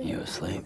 You asleep?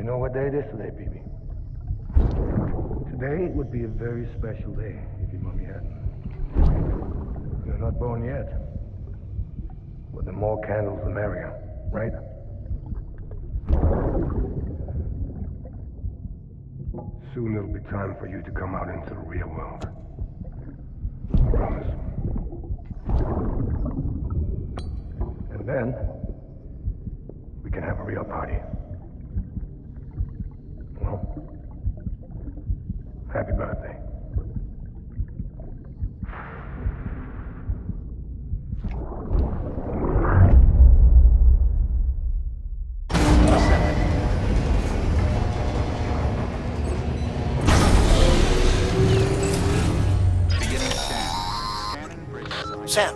You know what day it is today, baby? Today would be a very special day if your mommy hadn't. You're not born yet. But the more candles, the merrier, right? Soon it'll be time for you to come out into the real world. I promise. And then, we can have a real party. Well, happy birthday. Sam,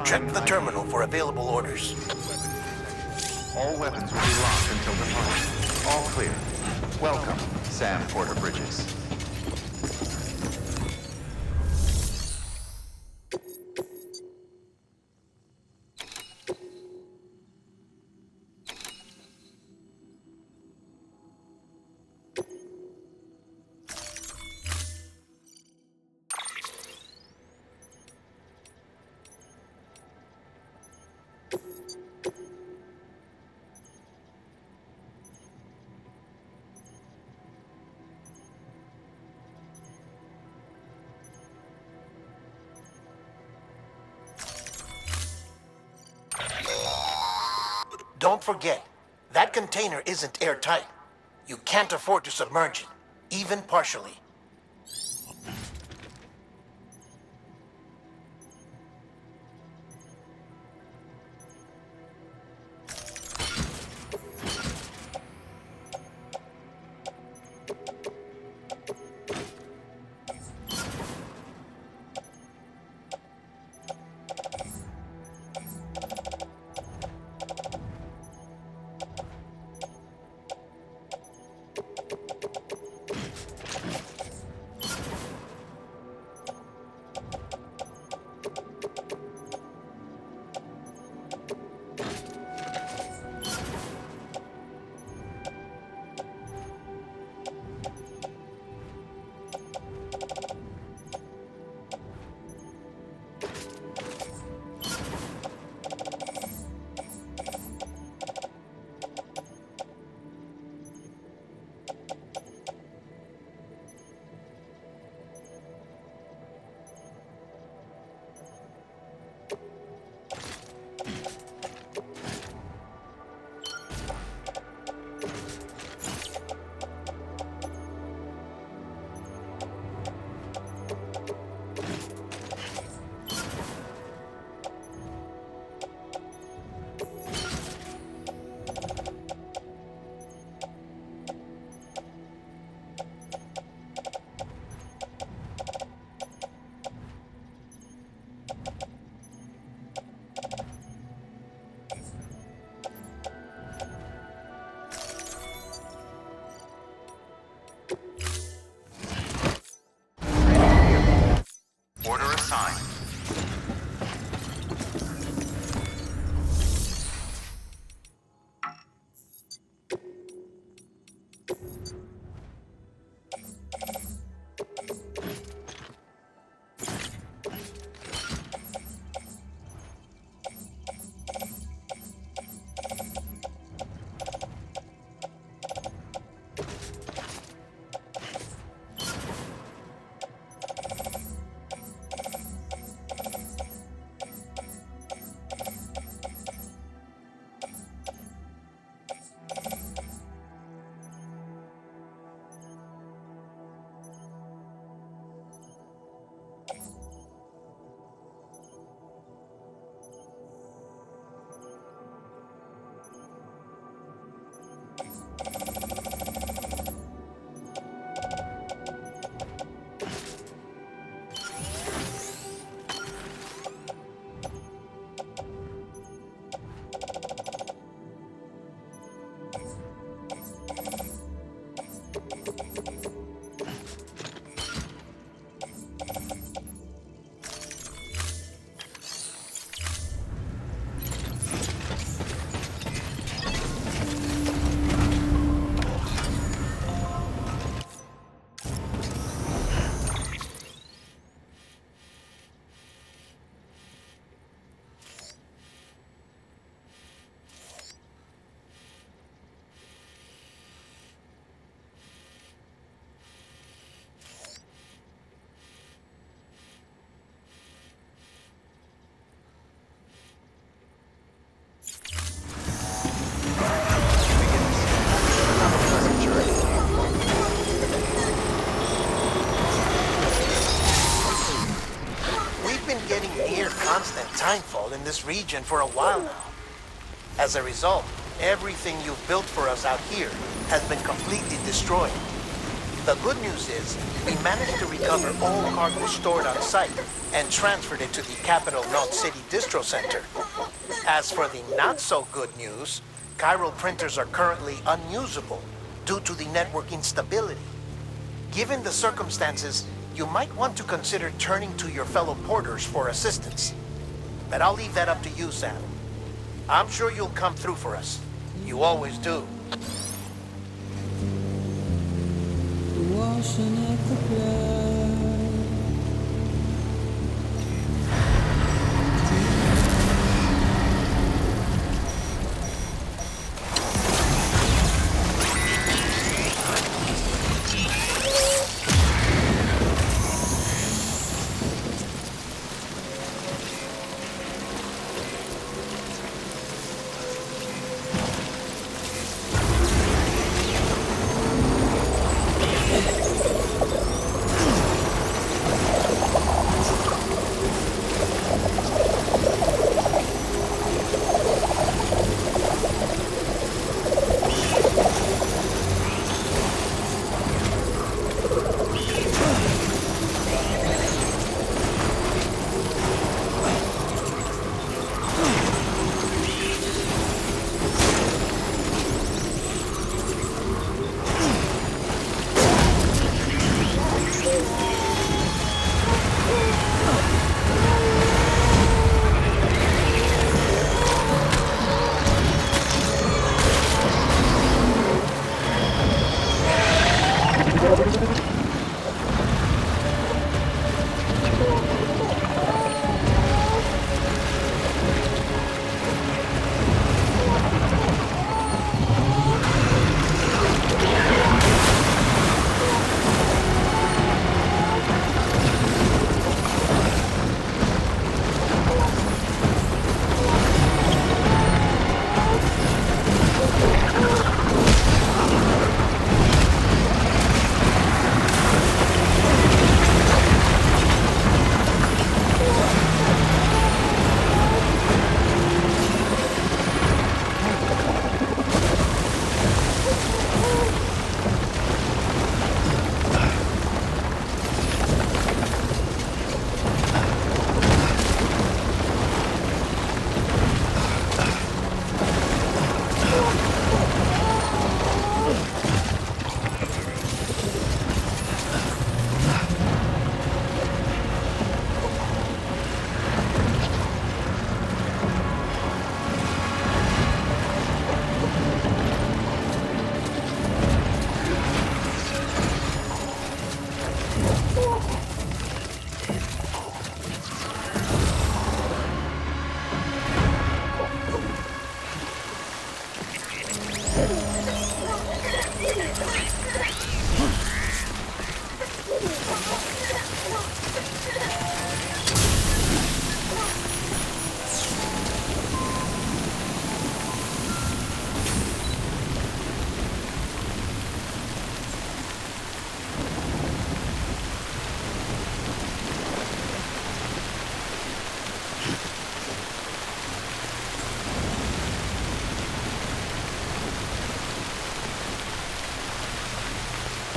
check the terminal for available orders. All weapons will be locked until departure. All clear. Welcome, Sam Porter Bridges. Don't forget, that container isn't airtight. You can't afford to submerge it, even partially. Constant timefall in this region for a while now. As a result, everything you've built for us out here has been completely destroyed. The good news is, we managed to recover all cargo stored on site and transferred it to the Capital Knot City Distro Center. As for the not-so-good news, chiral printers are currently unusable due to the network instability. Given the circumstances, you might want to consider turning to your fellow porters for assistance. But I'll leave that up to you, Sam. I'm sure you'll come through for us. You always do. Washing up the blood.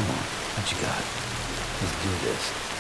Come on, what you got? Let's do this.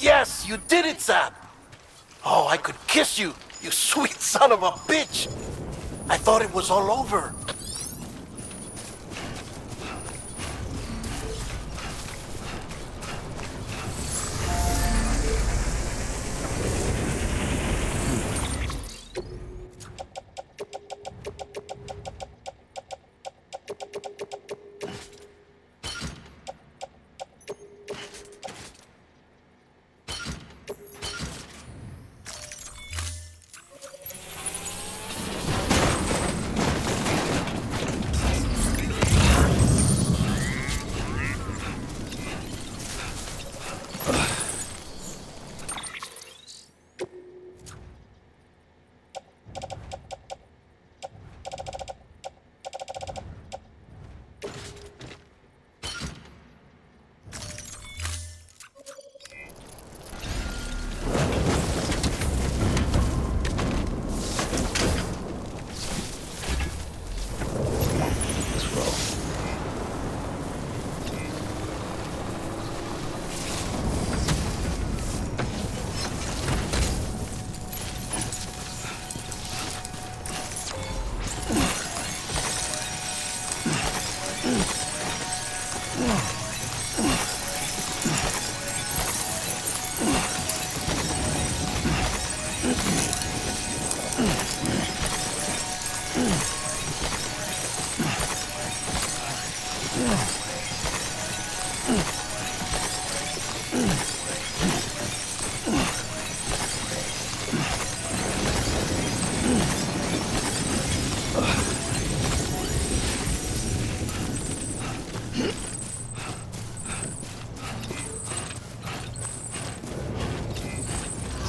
Yes, you did it, Sam! Oh, I could kiss you, you sweet son of a bitch! I thought it was all over.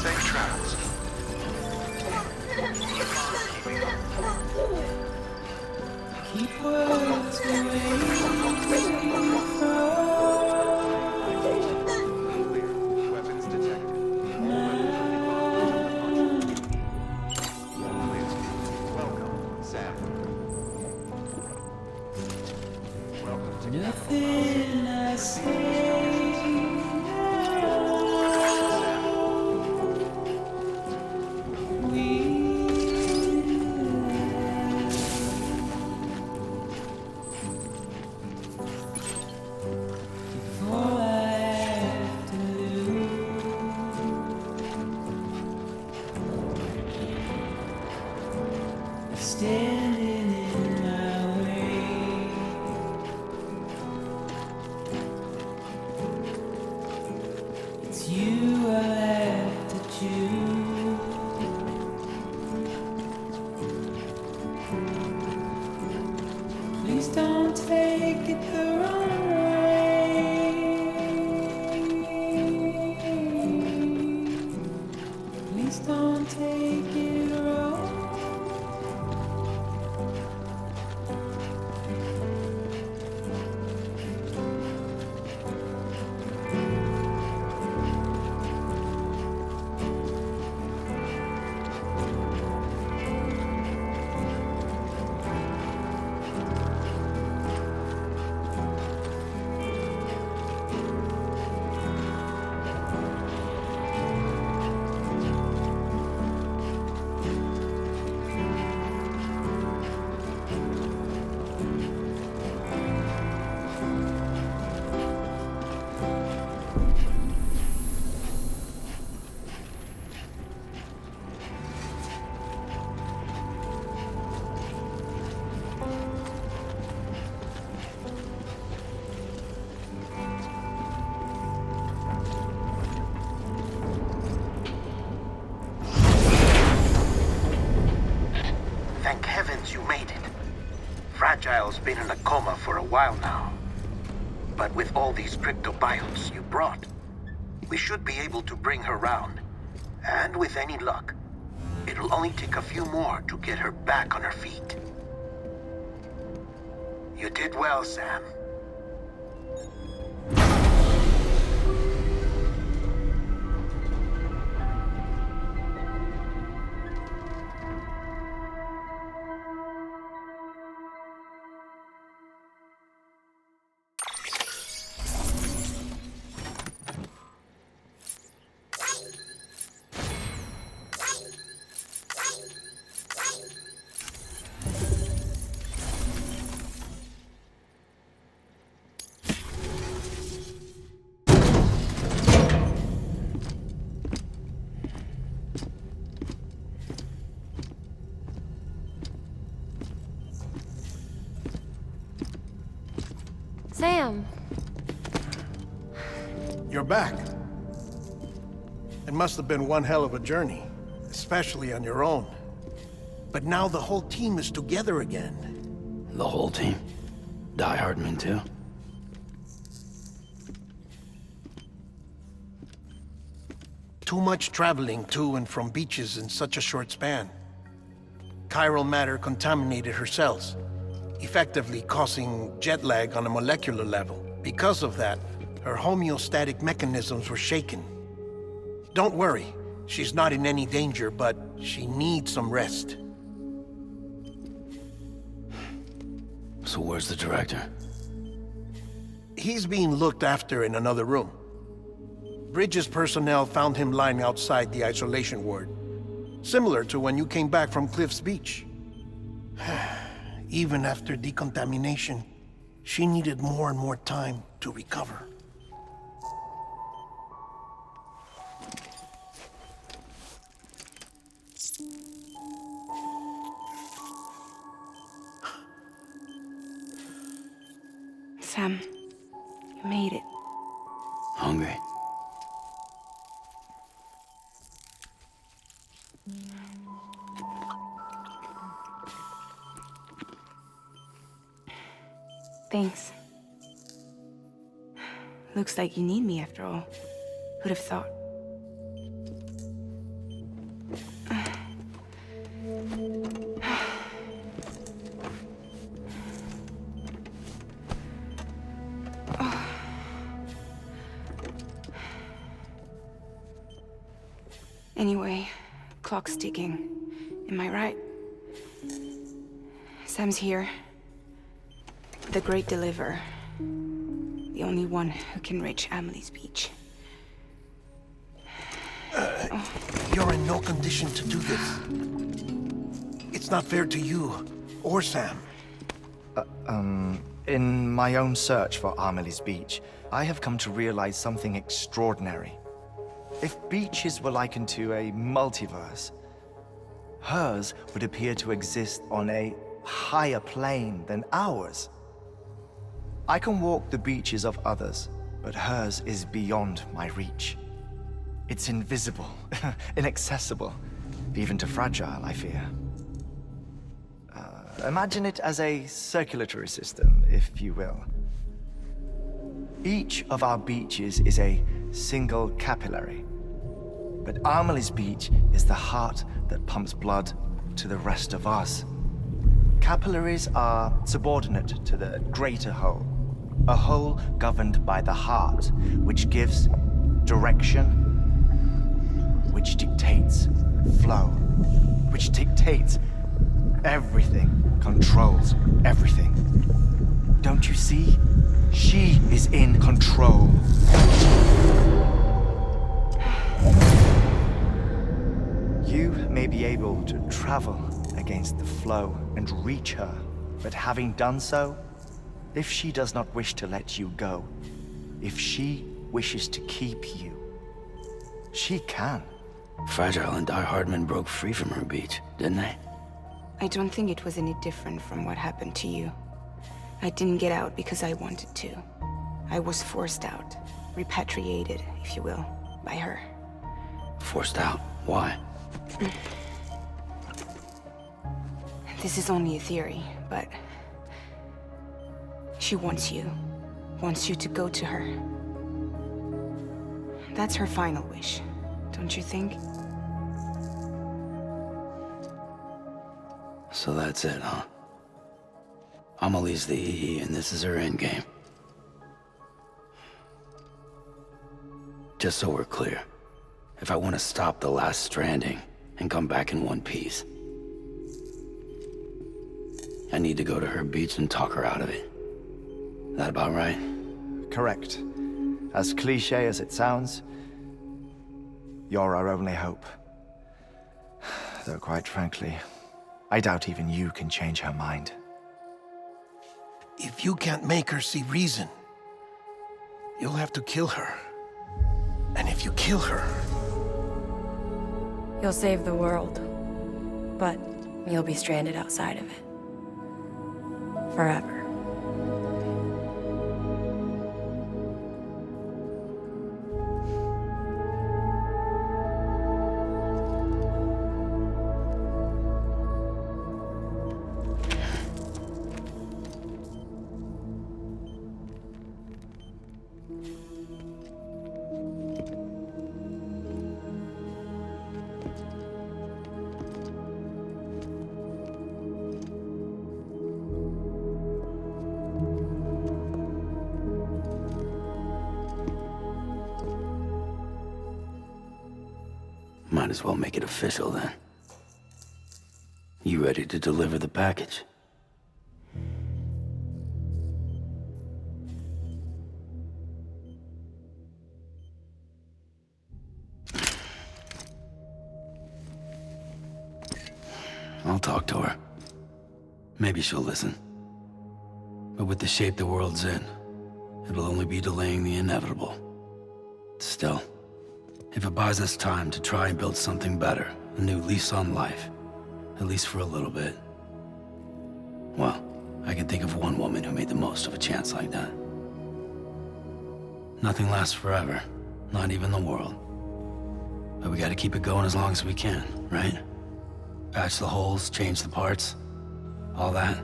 Safe travels. Keep words away Clear. Weapons detected. All weapons will be locked until departure. Welcome, Sam. Welcome to nothing I say. Standing in my way. It's you I have to choose. Please don't take it the wrong way. Please don't take it wrong. Thank heavens you made it. Fragile's been in a coma for a while now. But with all these cryptobiotes you brought, we should be able to bring her round. And with any luck, it'll only take a few more to get her back on her feet. You did well, Sam. You're back. It must have been one hell of a journey, especially on your own. But now the whole team is together again. The whole team? Die Hardman too? Too much traveling to and from beaches in such a short span. Chiral matter contaminated her cells, effectively causing jet lag on a molecular level. Because of that, her homeostatic mechanisms were shaken. Don't worry, she's not in any danger, but she needs some rest. So where's the director? He's being looked after in another room. Bridges personnel found him lying outside the isolation ward, similar to when you came back from Cliff's Beach. Even after decontamination, she needed more and more time to recover. Sam, you made it. Hungry? Thanks. Looks like you need me after all. Who'd have thought? Anyway, clock's ticking. Am I right? Sam's here. The Great Deliverer. The only one who can reach Amelie's Beach. You're in no condition to do this. It's not fair to you or Sam. In my own search for Amelie's Beach, I have come to realize something extraordinary. If beaches were likened to a multiverse, hers would appear to exist on a higher plane than ours. I can walk the beaches of others, but hers is beyond my reach. It's invisible, inaccessible, even to fragile, I fear. Imagine it as a circulatory system, if you will. Each of our beaches is a single capillary. But Amelie's Beach is the heart that pumps blood to the rest of us. Capillaries are subordinate to the greater whole. A whole governed by the heart, which gives direction, which dictates flow, which dictates everything, controls everything. Don't you see? She is in control. You may be able to travel against the flow and reach her, but having done so, if she does not wish to let you go, if she wishes to keep you, she can. Fragile and Die Hardman broke free from her beach, didn't they? I don't think it was any different from what happened to you. I didn't get out because I wanted to. I was forced out, repatriated, if you will, by her. Forced out? Why? This is only a theory, but she wants you to go to her. That's her final wish, don't you think? So that's it, huh? Amelie's the EE, and this is her endgame. Just so we're clear, if I want to stop the last stranding and come back in one piece, I need to go to her beach and talk her out of it. That about right? Correct. As cliché as it sounds, you're our only hope. Though quite frankly, I doubt even you can change her mind. If you can't make her see reason, you'll have to kill her. And if you kill her... You'll save the world, but you'll be stranded outside of it. Forever. Might as well make it official then. You ready to deliver the package? I'll talk to her. Maybe she'll listen. But with the shape the world's in, it'll only be delaying the inevitable. Still, if it buys us time to try and build something better, a new lease on life, at least for a little bit, well, I can think of one woman who made the most of a chance like that. Nothing lasts forever, not even the world. But we gotta keep it going as long as we can, right? Patch the holes, change the parts, all that.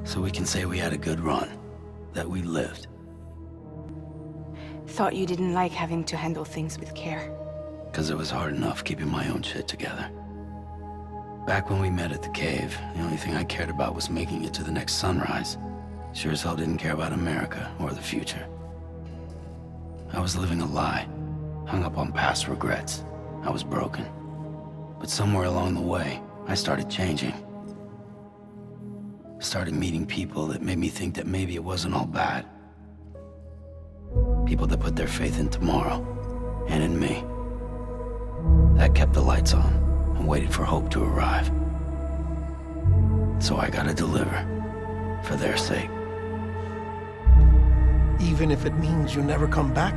So we can say we had a good run, that we lived. Thought you didn't like having to handle things with care. 'Cause it was hard enough keeping my own shit together. Back when we met at the cave, the only thing I cared about was making it to the next sunrise. Sure as hell didn't care about America or the future. I was living a lie, hung up on past regrets. I was broken. But somewhere along the way, I started changing. Started meeting people that made me think that maybe it wasn't all bad. People that put their faith in tomorrow, and in me. That kept the lights on, and waited for hope to arrive. So I gotta deliver, for their sake. Even if it means you never come back?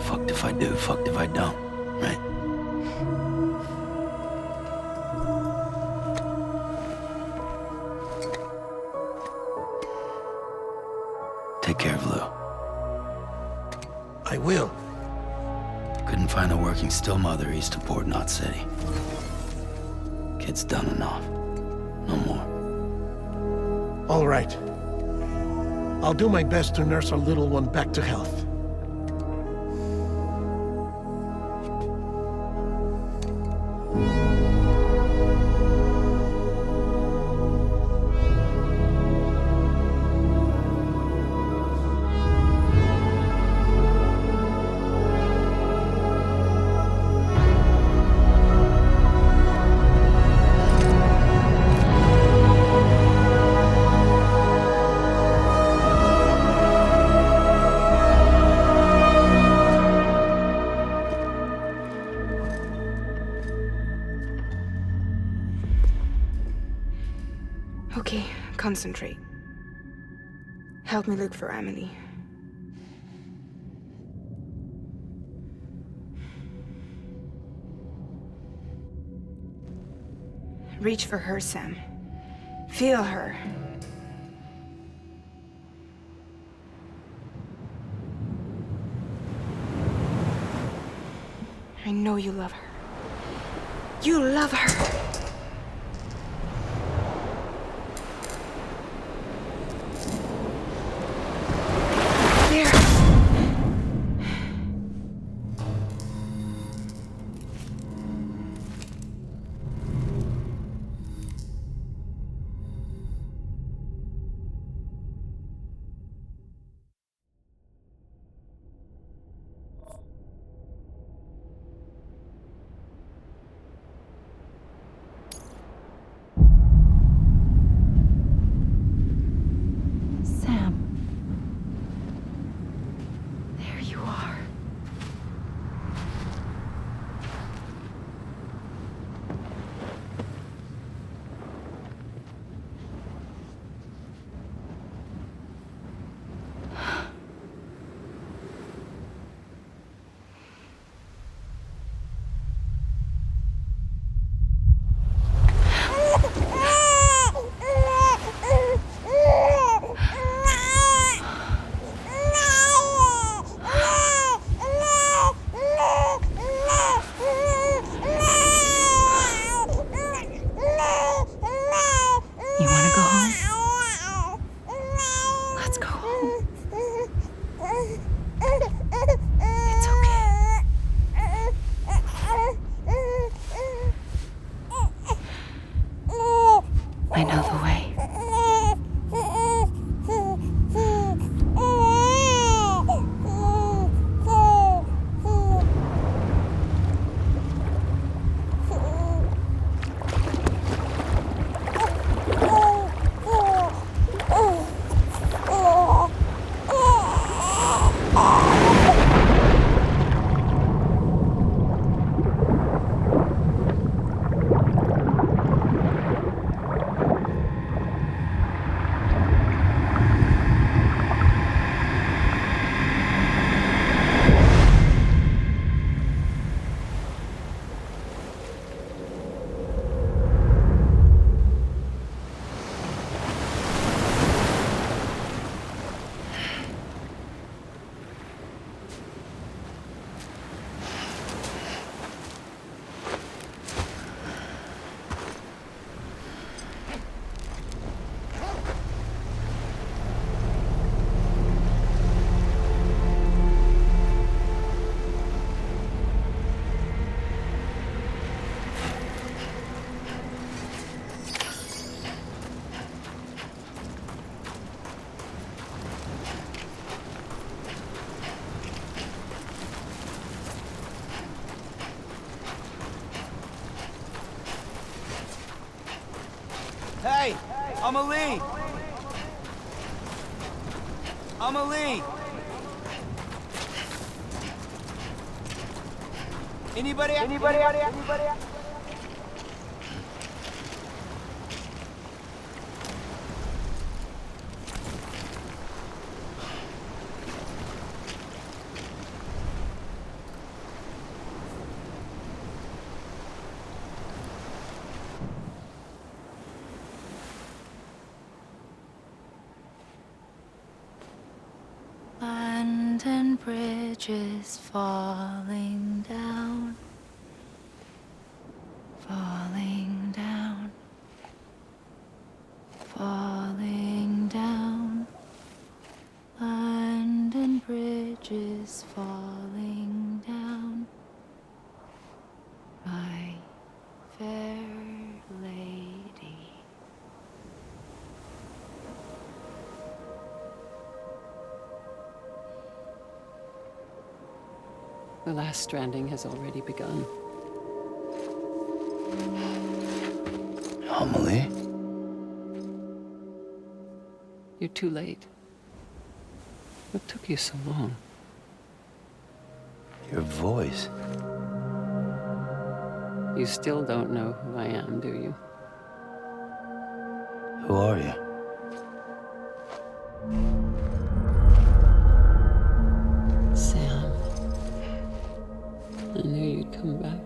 Fucked if I do, fucked if I don't, right? Take care of Lou. I will. Couldn't find a working still mother east of Port Knot City. Kid's done enough. No more. All right. I'll do my best to nurse our little one back to health. Okay, concentrate. Help me look for Emily. Reach for her, Sam. Feel her. I know you love her. You love her! Amelie! Amelie! Anybody out there? London Bridge is falling down, falling down, falling down. London Bridge is falling down, my fair lady. The last stranding has already begun. Amelie? You're too late. What took you so long? Your voice. You still don't know who I am, do you? Who are you? Sam. I knew you'd come back.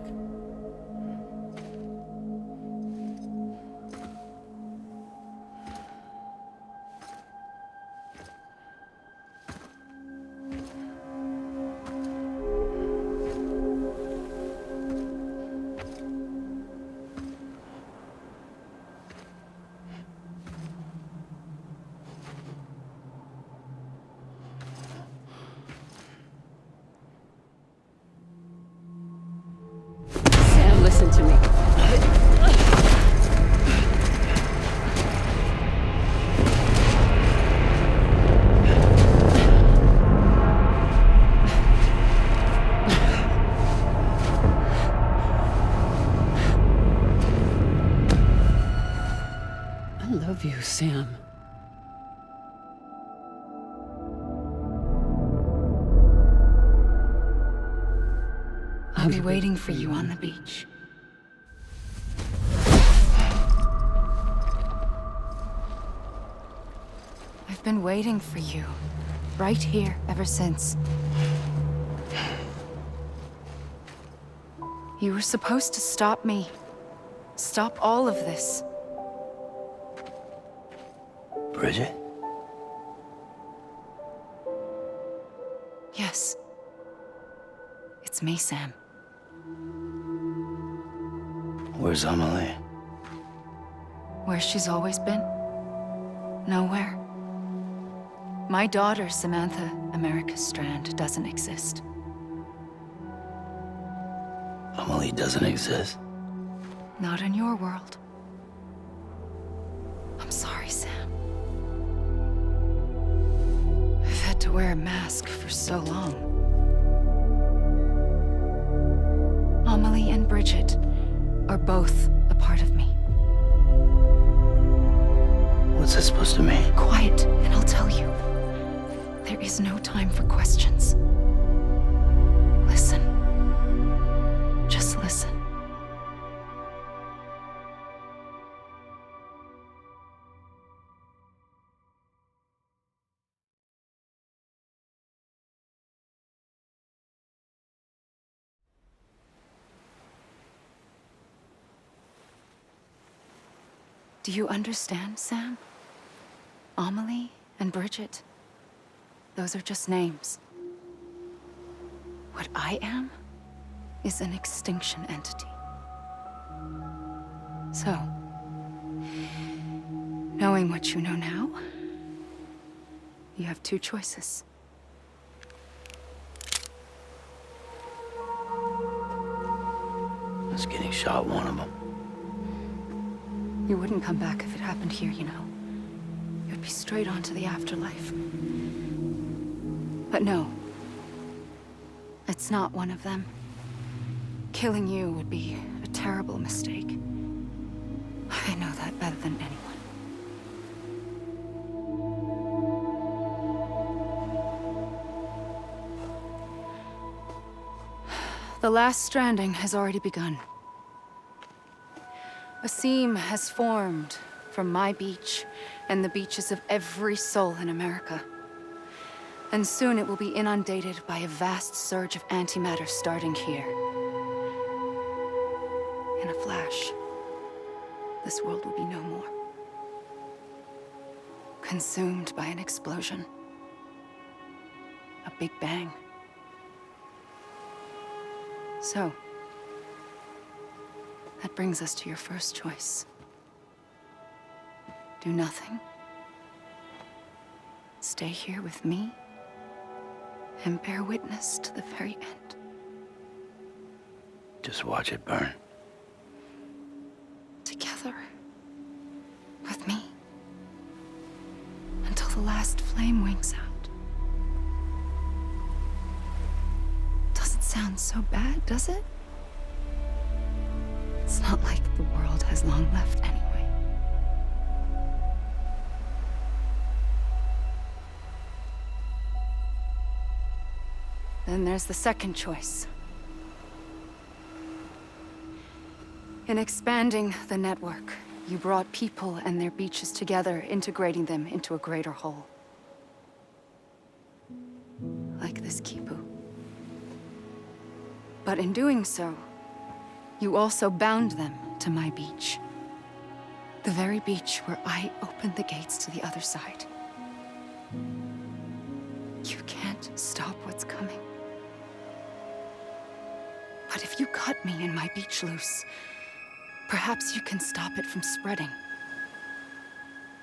Sam, listen to me. I love you, Sam. I'll be waiting for you on the beach. I've been waiting for you, right here, ever since. You were supposed to stop me. Stop all of this. Bridget? Yes. It's me, Sam. Where's Amelie? Where she's always been. Nowhere. My daughter, Samantha America Strand, doesn't exist. Amelie doesn't exist? Not in your world. I'm sorry, Sam. I've had to wear a mask for so long. Amelie and Bridget are both a part of me. What's that supposed to mean? Quiet, and I'll tell you. There is no time for questions. Listen. Just listen. Do you understand, Sam? Amelie and Bridget, those are just names. What I am is an extinction entity. So, knowing what you know now, you have two choices. Is getting shot one of them? You wouldn't come back if it happened here, you know. You'd be straight on to the afterlife. But no. It's not one of them. Killing you would be a terrible mistake. I know that better than anyone. The last stranding has already begun. A seam has formed from my beach and the beaches of every soul in America. And soon it will be inundated by a vast surge of antimatter starting here. In a flash, this world will be no more. Consumed by an explosion. A big bang. So, that brings us to your first choice. Do nothing. Stay here with me and bear witness to the very end. Just watch it burn. Together. With me. Until the last flame winks out. Doesn't sound so bad, does it? It's not like the world has long left anyway. Then there's the second choice. In expanding the network, you brought people and their beaches together, integrating them into a greater whole. Like this Kipu. But in doing so, you also bound them to my beach. The very beach where I opened the gates to the other side. You can't stop what's coming. But if you cut me and my beach loose, perhaps you can stop it from spreading.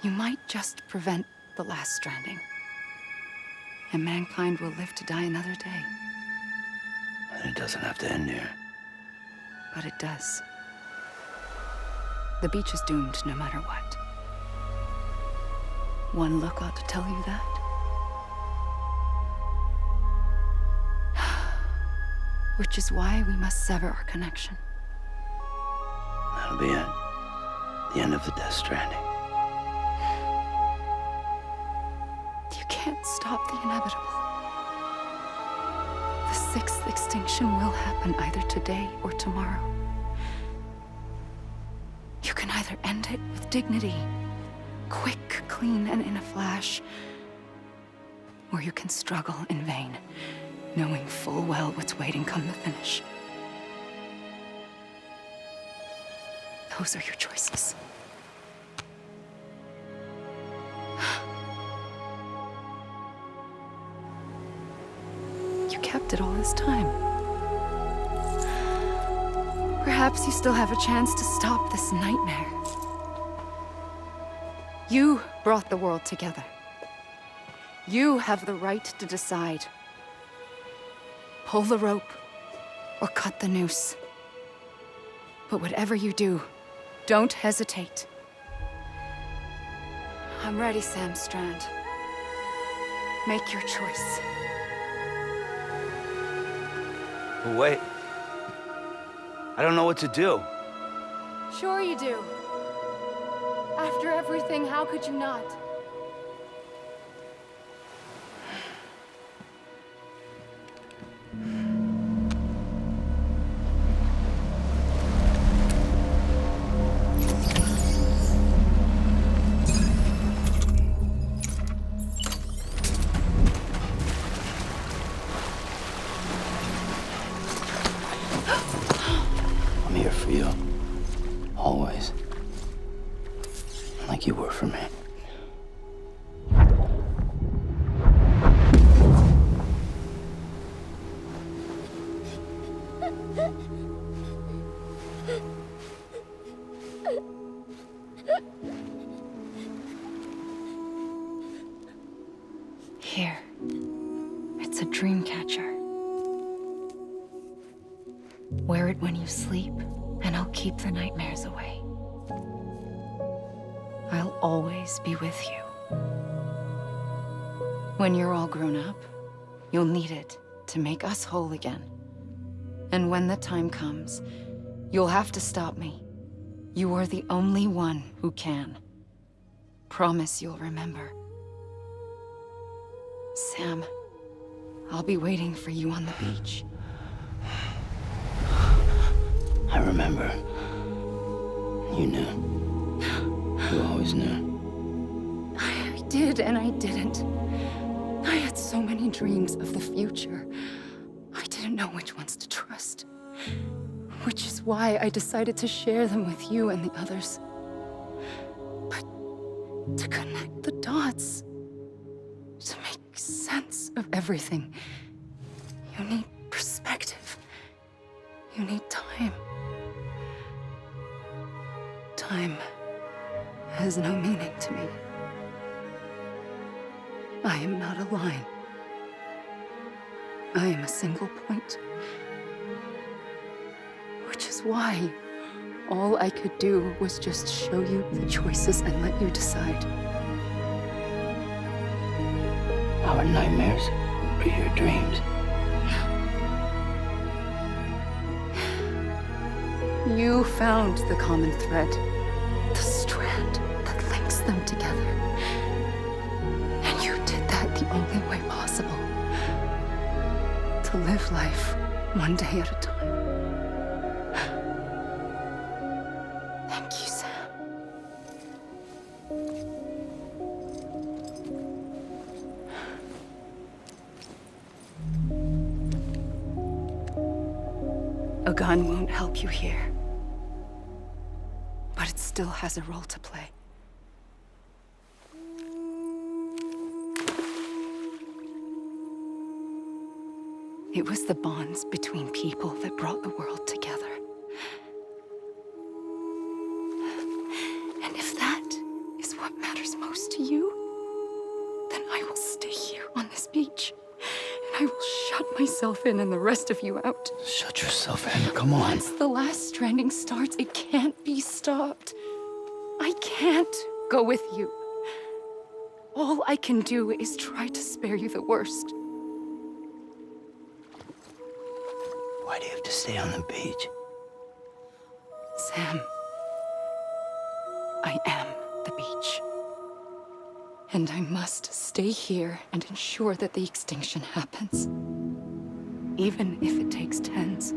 You might just prevent the last stranding. And mankind will live to die another day. And it doesn't have to end here. But it does. The beach is doomed no matter what. One look ought to tell you that. Which is why we must sever our connection. That'll be it. The end of the Death Stranding. You can't stop the inevitable. The sixth extinction will happen either today or tomorrow. You can either end it with dignity, quick, clean, and in a flash, or you can struggle in vain, knowing full well what's waiting come the finish. Those are your choices. You kept it all this time. Perhaps you still have a chance to stop this nightmare. You brought the world together. You have the right to decide. Pull the rope or cut the noose. But whatever you do, don't hesitate. I'm ready, Sam Strand. Make your choice. But wait. I don't know what to do. Sure you do. After everything, how could you not? I'm here for you. Always. Like you were for me. Here. It's a dream catcher. Wear it when you sleep, and I'll keep the nightmares away. I'll always be with you. When you're all grown up, you'll need it to make us whole again. And when the time comes, you'll have to stop me. You are the only one who can. Promise you'll remember. Sam, I'll be waiting for you on the beach. I remember. You knew. You always knew. I did and I didn't. I had so many dreams of the future. I didn't know which ones to trust. Which is why I decided to share them with you and the others. But to connect the dots, to make sense of everything, you need perspective. You need time. Time has no meaning to me. I am not a line. I am a single point. Which is why all I could do was just show you the choices and let you decide. Our nightmares or your dreams? You found the common thread, the strand that links them together. And you did that the only way possible. To live life one day at a time. Thank you, Sam. A gun won't help you here. But it still has a role to play. It was the bonds between people that brought the world together. And if that is what matters most to you, then I will stay here on this beach. And I will shut myself in and the rest of you out. Shut yourself in, come on. Once the last stranding starts, it can't be stopped. I can't go with you. All I can do is try to spare you the worst. Why do you have to stay on the beach? Sam, I am the beach. And I must stay here and ensure that the extinction happens. Even if it takes tens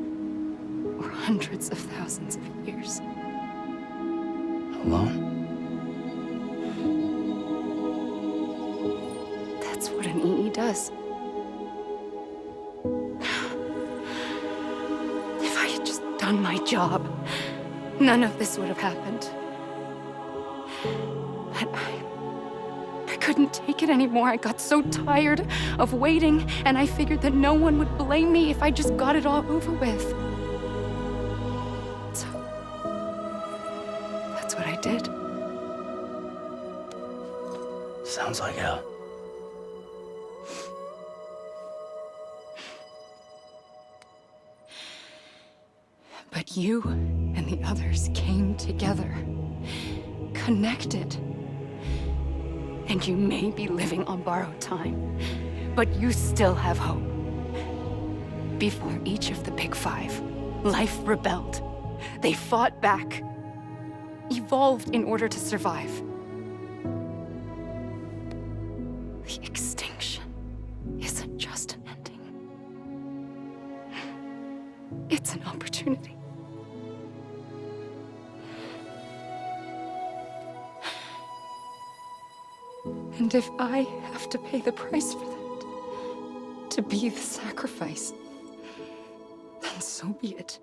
or hundreds of thousands of years. Alone? That's what an EE does. If I had just done my job, none of this would have happened. But I couldn't take it anymore. I got so tired of waiting, and I figured that no one would blame me if I just got it all over with. So, that's what I did. Sounds like hell. But you and the others came together, connected. And you may be living on borrowed time, but you still have hope. Before each of the Big Five, life rebelled. They fought back, evolved in order to survive. The extinction isn't just an ending. It's an opportunity. And if I have to pay the price for that, to be the sacrifice, then so be it.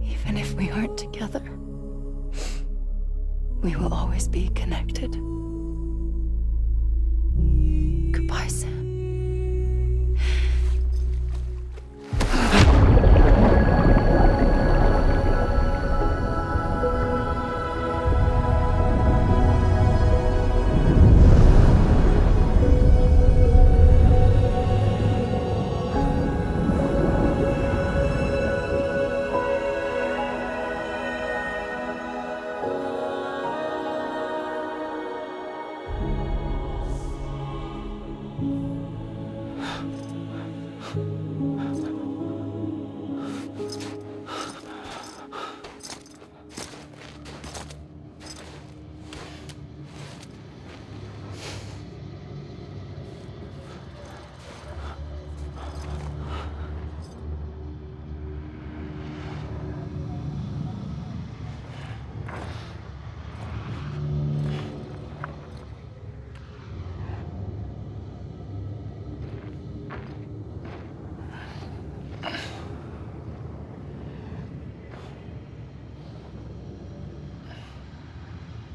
Even if we aren't together, we will always be connected. Goodbye, Sam.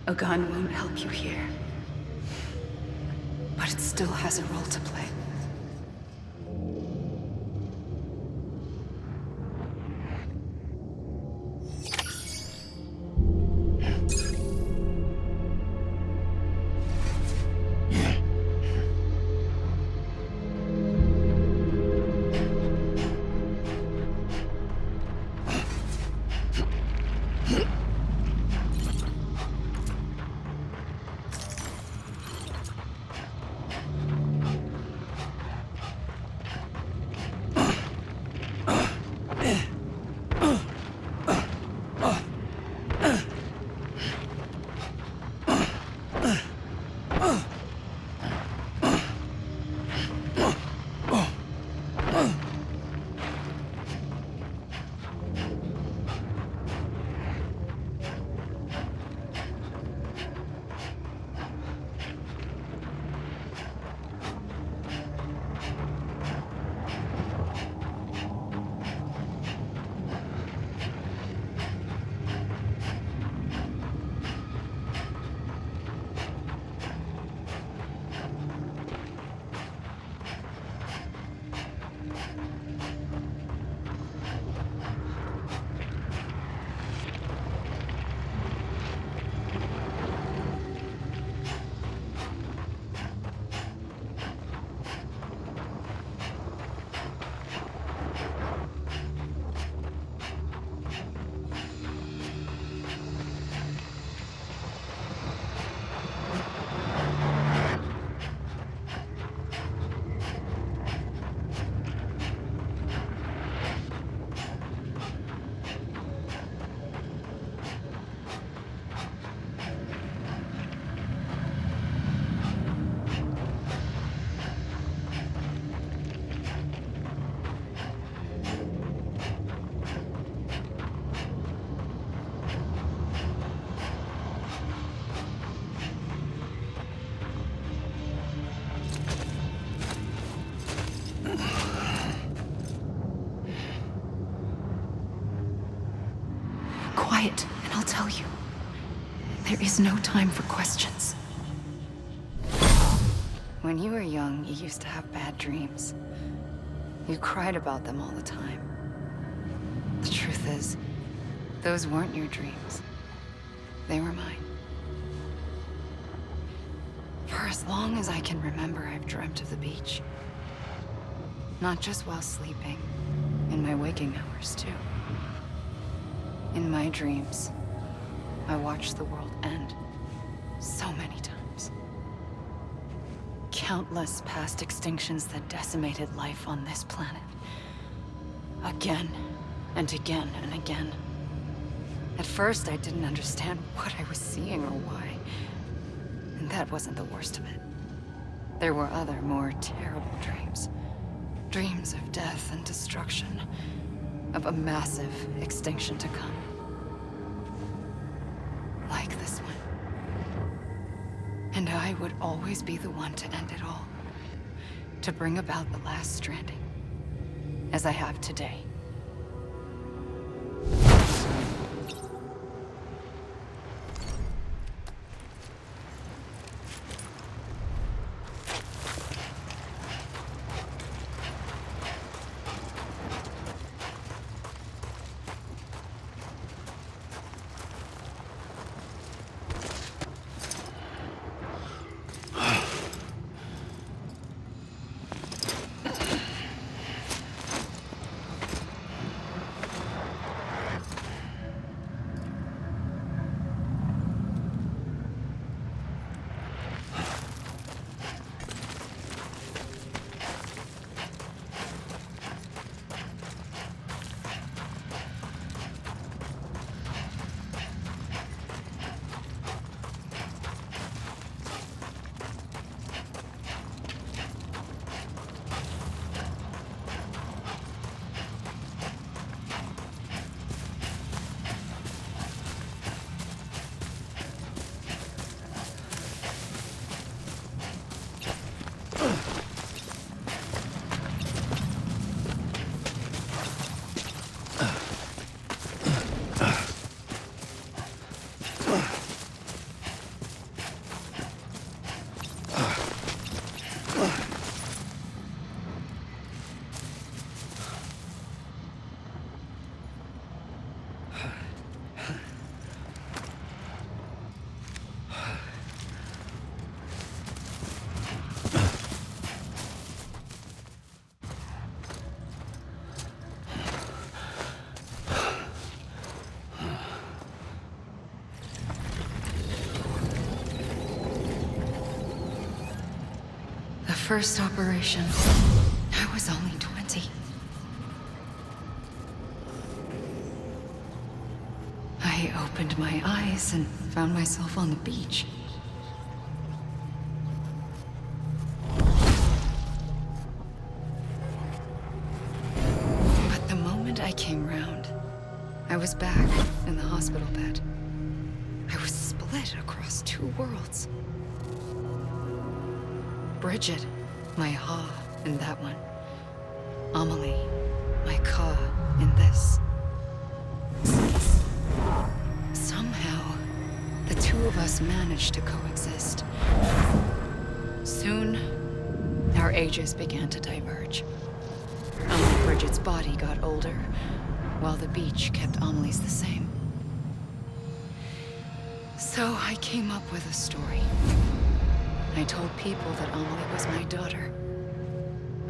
A gun won't help you here. But it still has a role to play. Quiet, and I'll tell you. There is no time for questions. When you were young, you used to have bad dreams. You cried about them all the time. The truth is, those weren't your dreams. They were mine. For as long as I can remember, I've dreamt of the beach. Not just while sleeping, in my waking hours, too. In my dreams, I watched the world end so many times. Countless past extinctions that decimated life on this planet. Again, and again, and again. At first, I didn't understand what I was seeing or why. And that wasn't the worst of it. There were other, more terrible dreams. Dreams of death and destruction. Of a massive extinction to come. Like this one. And I would always be the one to end it all. To bring about the last stranding. As I have today. first operation, I was only 20. I opened my eyes and found myself on the beach. But the moment I came round, I was back in the hospital bed. I was split across two worlds. Bridget, my Ha in that one. Amelie, my Ka in this. Somehow, the two of us managed to coexist. Soon, our ages began to diverge. Only Bridget's body got older, while the beach kept Amelie's the same. So I came up with a story. I told people that Amelie was my daughter.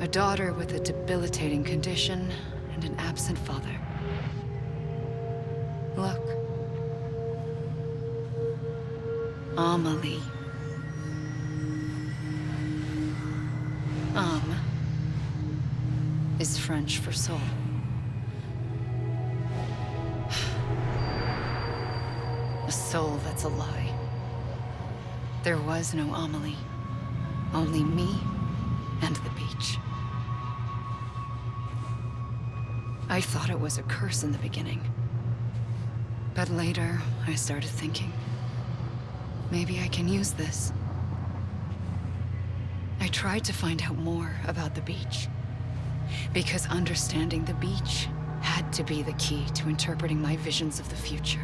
A daughter with a debilitating condition and an absent father. Look. Amelie. Is French for soul. A soul that's a lie. There was no Amelie. Only me and the beach. I thought it was a curse in the beginning. But later, I started thinking, maybe I can use this. I tried to find out more about the beach. Because understanding the beach had to be the key to interpreting my visions of the future.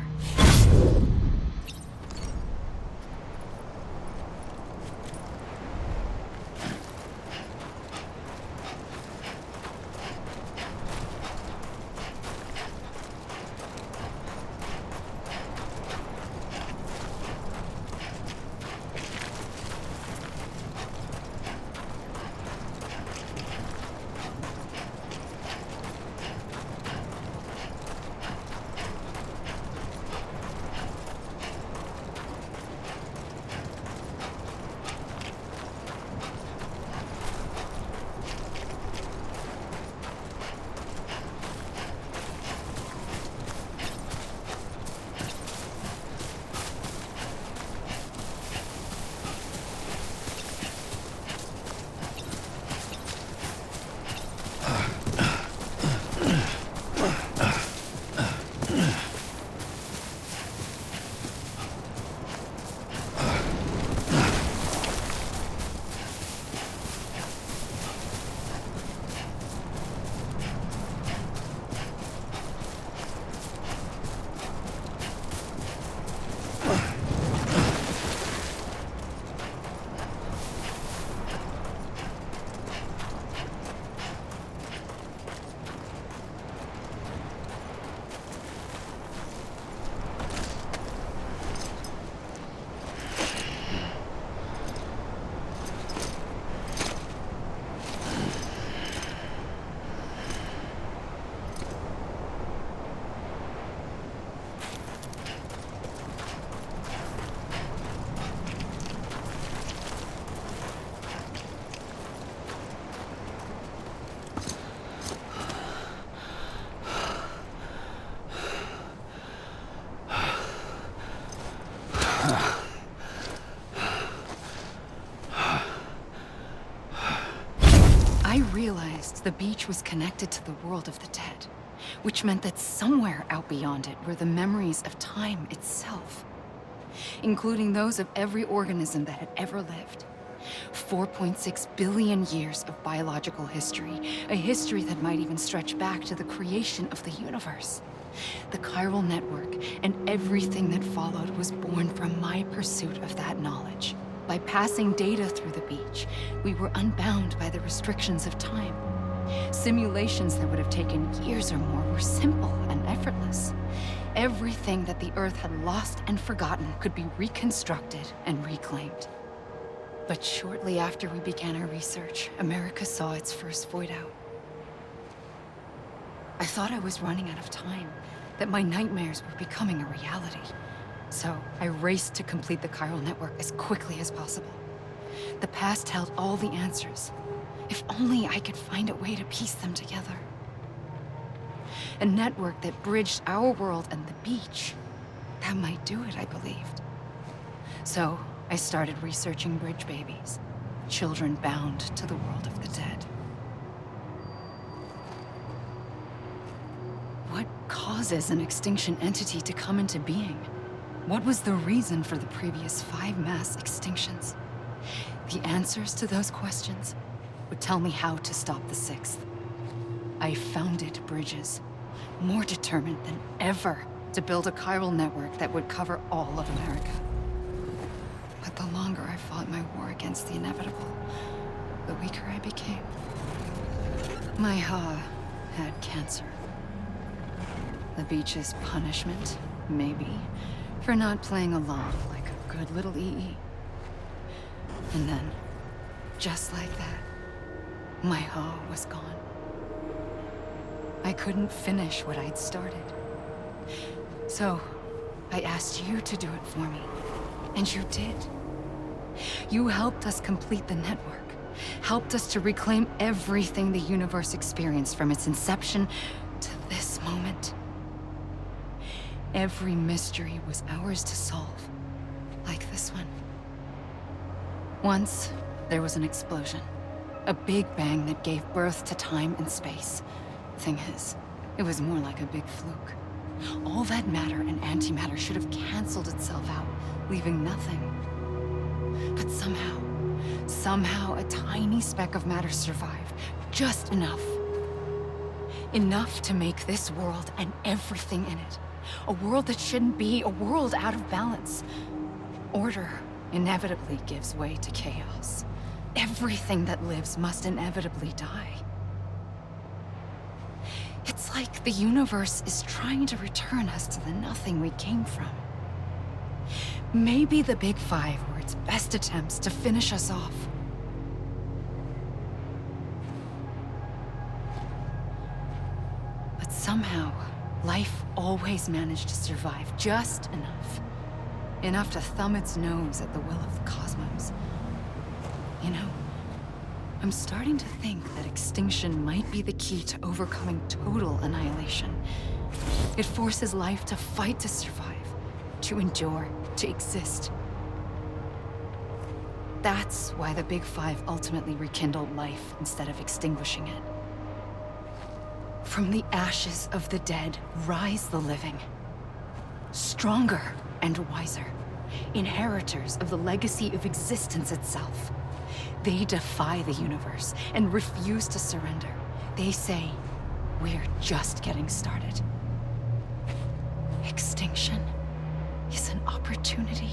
I realized the beach was connected to the world of the dead, which meant that somewhere out beyond it were the memories of time itself, including those of every organism that had ever lived. 4.6 billion years of biological history, a history that might even stretch back to the creation of the universe. The chiral network and everything that followed was born from my pursuit of that knowledge. By passing data through the beach, we were unbound by the restrictions of time. Simulations that would have taken years or more were simple and effortless. Everything that the Earth had lost and forgotten could be reconstructed and reclaimed. But shortly after we began our research, America saw its first void out. I thought I was running out of time, that my nightmares were becoming a reality. So I raced to complete the chiral network as quickly as possible. The past held all the answers. If only I could find a way to piece them together. A network that bridged our world and the beach. That might do it, I believed. So, I started researching bridge babies. Children bound to the world of the dead. What causes an extinction entity to come into being? What was the reason for the previous 5 mass extinctions? The answers to those questions would tell me how to stop the 6th. I founded bridges, more determined than ever to build a chiral network that would cover all of America. But the longer I fought my war against the inevitable, the weaker I became. My Ha had cancer. The beach's punishment, maybe, for not playing along like a good little EE. And then, just like that, my Ha was gone. I couldn't finish what I'd started. So, I asked you to do it for me, and you did. You helped us complete the network, helped us to reclaim everything the universe experienced from its inception to this moment. Every mystery was ours to solve, like this one. Once, there was an explosion. A big bang that gave birth to time and space. Thing is, it was more like a big fluke. All that matter and antimatter should have canceled itself out, leaving nothing. But somehow a tiny speck of matter survived. Just enough. Enough to make this world and everything in it. A world that shouldn't be, a world out of balance. Order inevitably gives way to chaos. Everything that lives must inevitably die. It's like the universe is trying to return us to the nothing we came from. Maybe the Big Five were its best attempts to finish us off. But somehow, life always managed to survive just enough. Enough to thumb its nose at the will of the cosmos. You know, I'm starting to think that extinction might be the key to overcoming total annihilation. It forces life to fight to survive, to endure, to exist. That's why the Big Five ultimately rekindled life instead of extinguishing it. From the ashes of the dead rise the living. Stronger and wiser. Inheritors of the legacy of existence itself. They defy the universe and refuse to surrender. They say, we're just getting started. Extinction is an opportunity.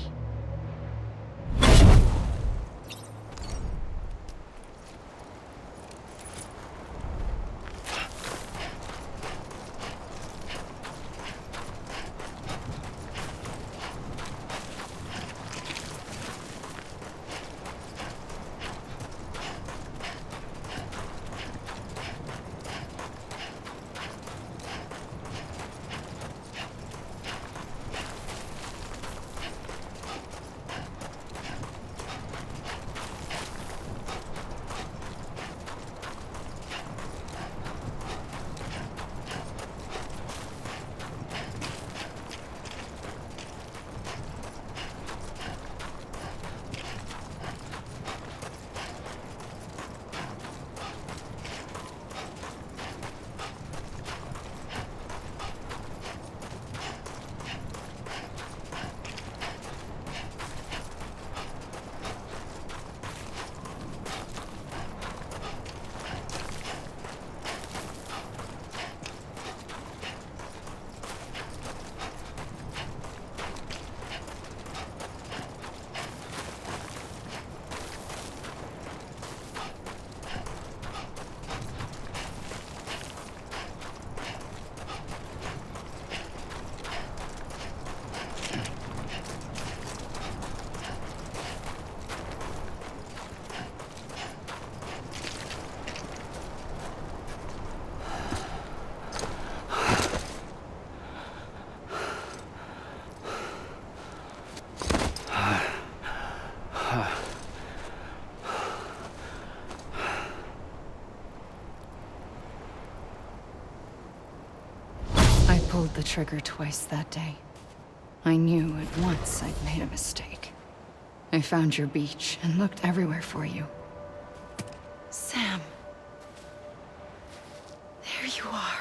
trigger twice that day. I knew at once I'd made a mistake. I found your beach and looked everywhere for you. Sam. There you are.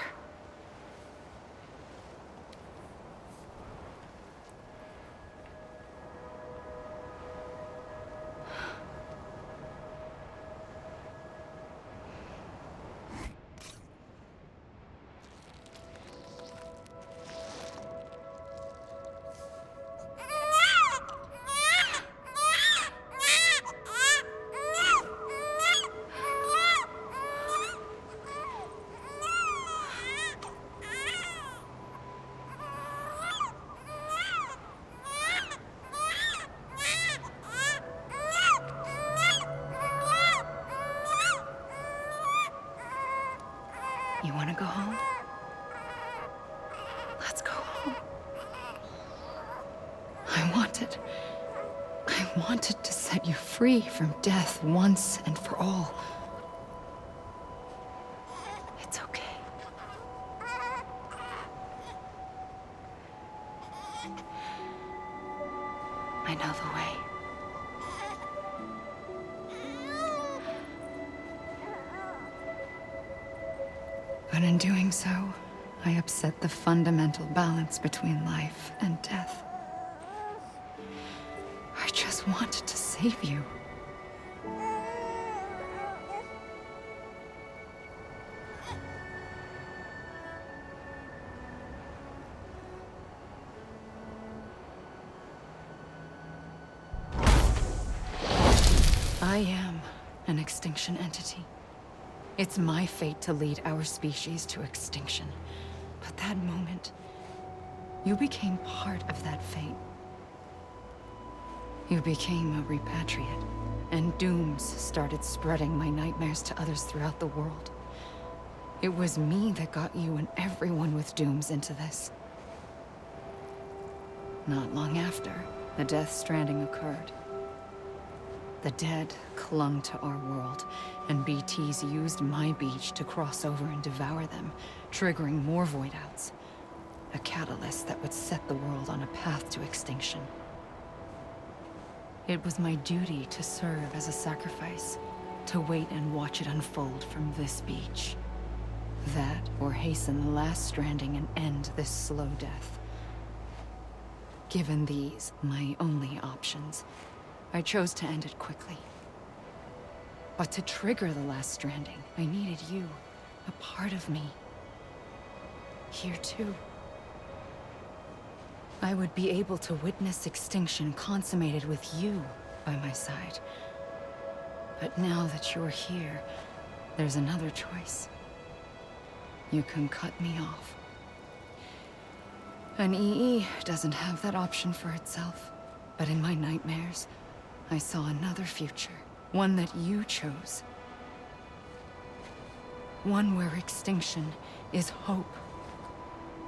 You want to go home? Let's go home. I wanted to set you free from death once and for all. It's okay. I know the way. But in doing so, I upset the fundamental balance between life and death. I just wanted to save you. I am an extinction entity. It's my fate to lead our species to extinction. But that moment, you became part of that fate. You became a repatriate, and dooms started spreading my nightmares to others throughout the world. It was me that got you and everyone with dooms into this. Not long after, the Death Stranding occurred. The dead clung to our world, and BTs used my beach to cross over and devour them, triggering more void outs. A catalyst that would set the world on a path to extinction. It was my duty to serve as a sacrifice, to wait and watch it unfold from this beach. That, or hasten the last stranding and end this slow death. Given these, my only options, I chose to end it quickly. But to trigger the last stranding, I needed you, a part of me. Here too. I would be able to witness extinction consummated with you by my side. But now that you're here, there's another choice. You can cut me off. An EE doesn't have that option for itself. But in my nightmares, I saw another future. One that you chose. One where extinction is hope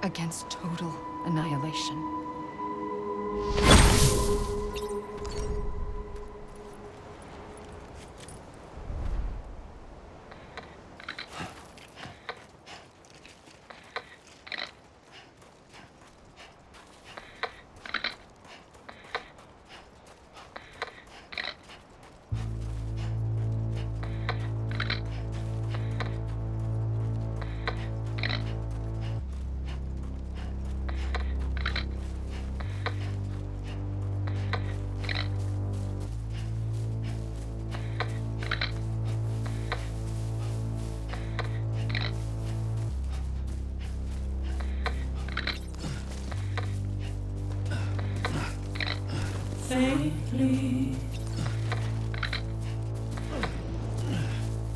against total annihilation. Faintly,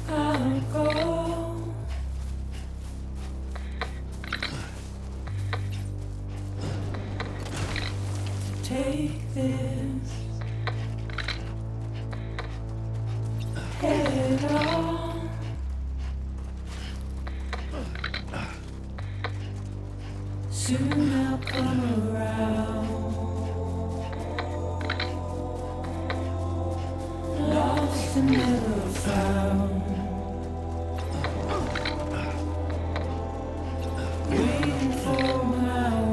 I'll go. Take this head on. Soon I'll come around. Lost and never found. Waiting for my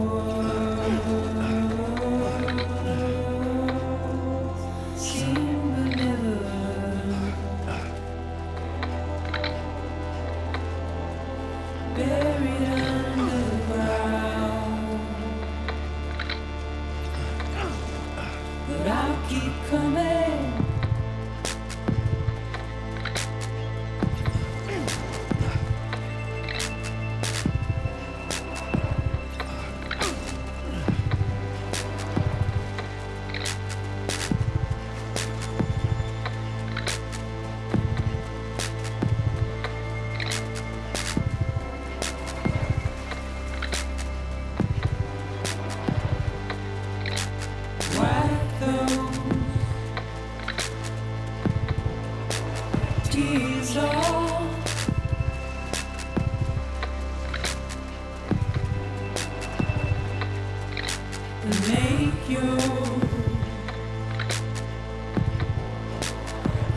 and make your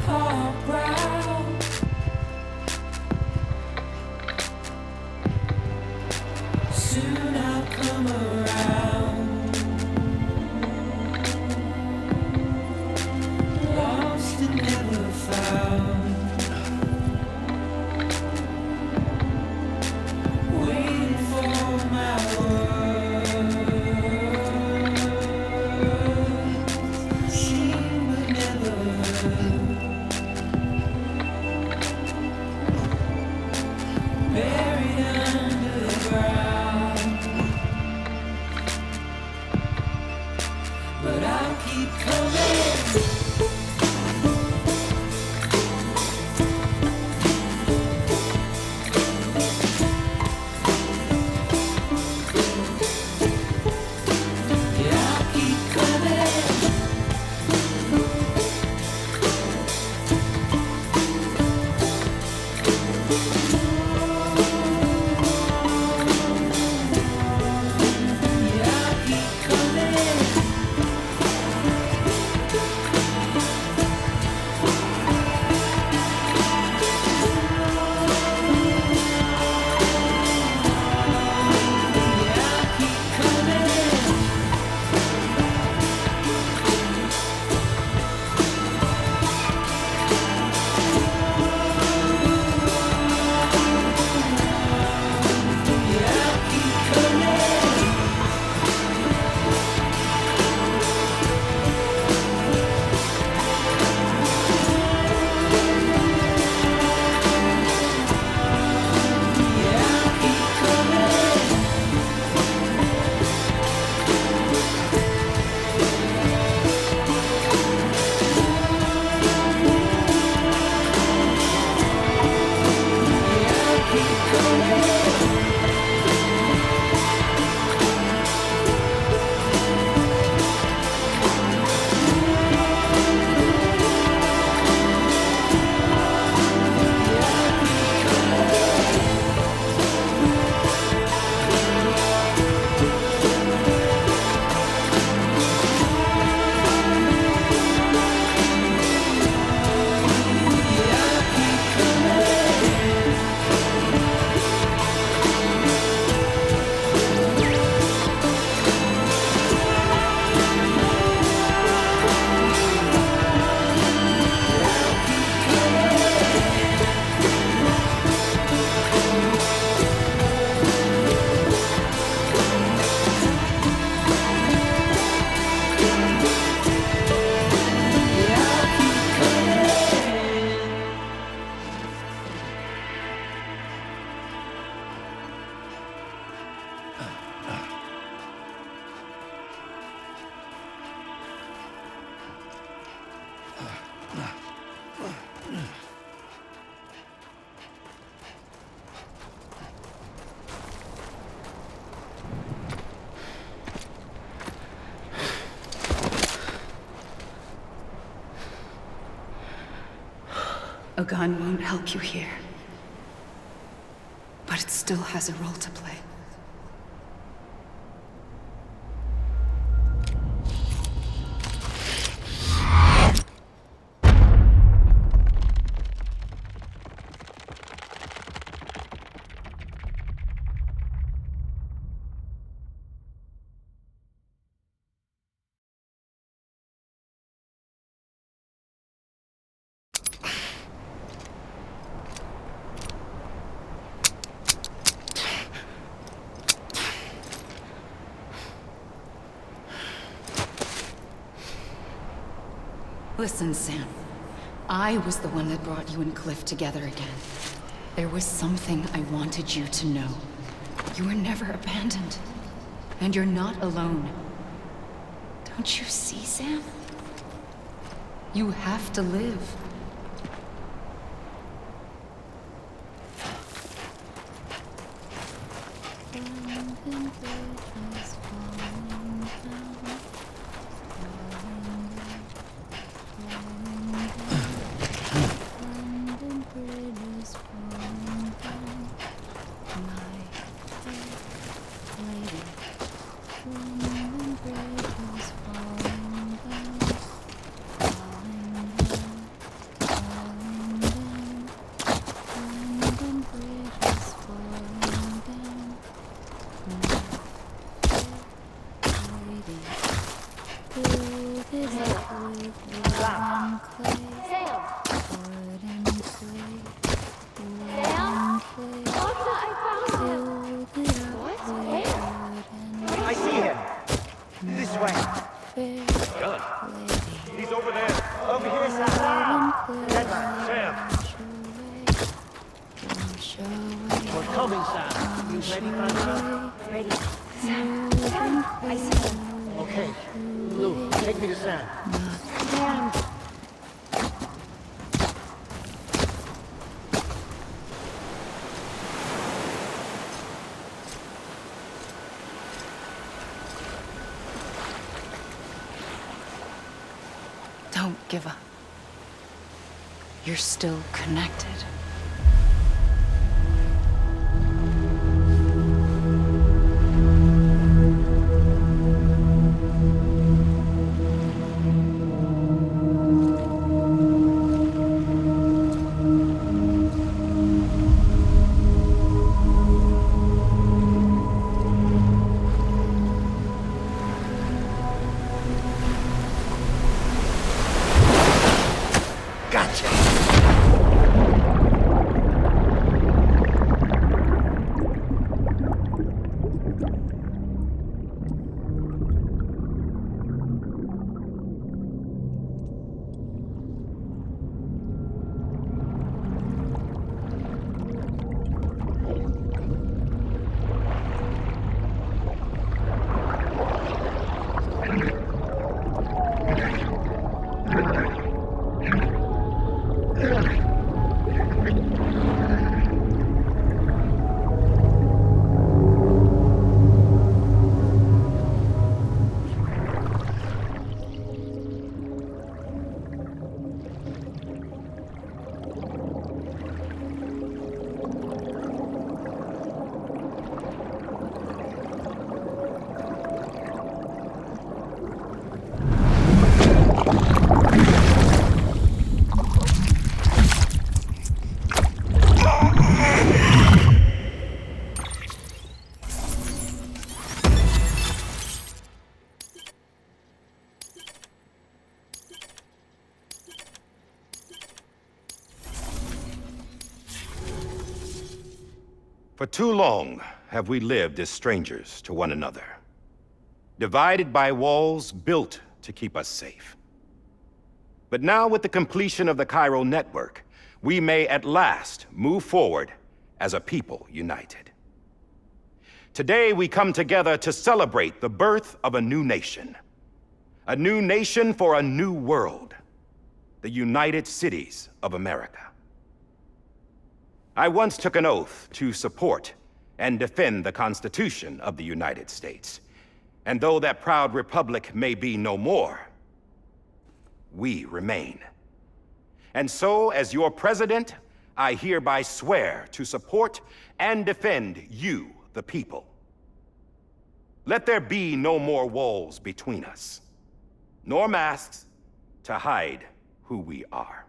heart proud. Soon I'll come around, lost and never found, waiting for my words, seen but never heard, buried under the ground. But I'll keep coming. Yeah, I'll keep coming. Yeah, I'll keep coming. A gun won't help you here, but it still has a role to play. Listen, Sam. I was the one that brought you and Cliff together again. There was something I wanted you to know. You were never abandoned. And you're not alone. Don't you see, Sam? You have to live. Lady, I see him. This way. Gun. He's over there. Over here, Sam. Sam. We're coming, Sam. You ready, Sandra? Ready. Sam. I see him. Okay. Lou, take me to Sam. Sam. Don't give up. You're still connected. For too long have we lived as strangers to one another, divided by walls built to keep us safe. But now, with the completion of the chiral network, we may at last move forward as a people united. Today, we come together to celebrate the birth of a new nation for a new world, the United Cities of America. I once took an oath to support and defend the Constitution of the United States. And though that proud republic may be no more, we remain. And so, as your president, I hereby swear to support and defend you, the people. Let there be no more walls between us, nor masks to hide who we are.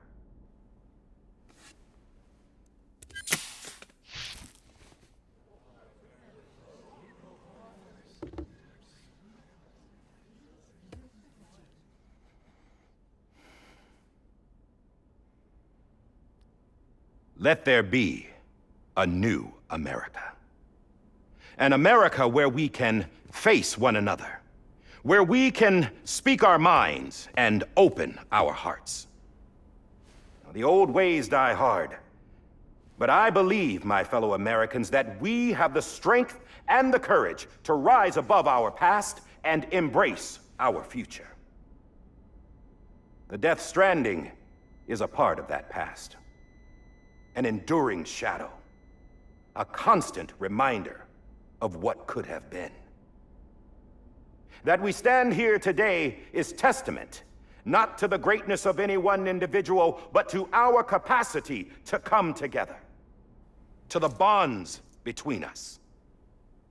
Let there be a new America. An America where we can face one another, where we can speak our minds and open our hearts. Now, the old ways die hard, but I believe, my fellow Americans, that we have the strength and the courage to rise above our past and embrace our future. The Death Stranding is a part of that past. An enduring shadow, a constant reminder of what could have been. That we stand here today is testament, not to the greatness of any one individual, but to our capacity to come together, to the bonds between us,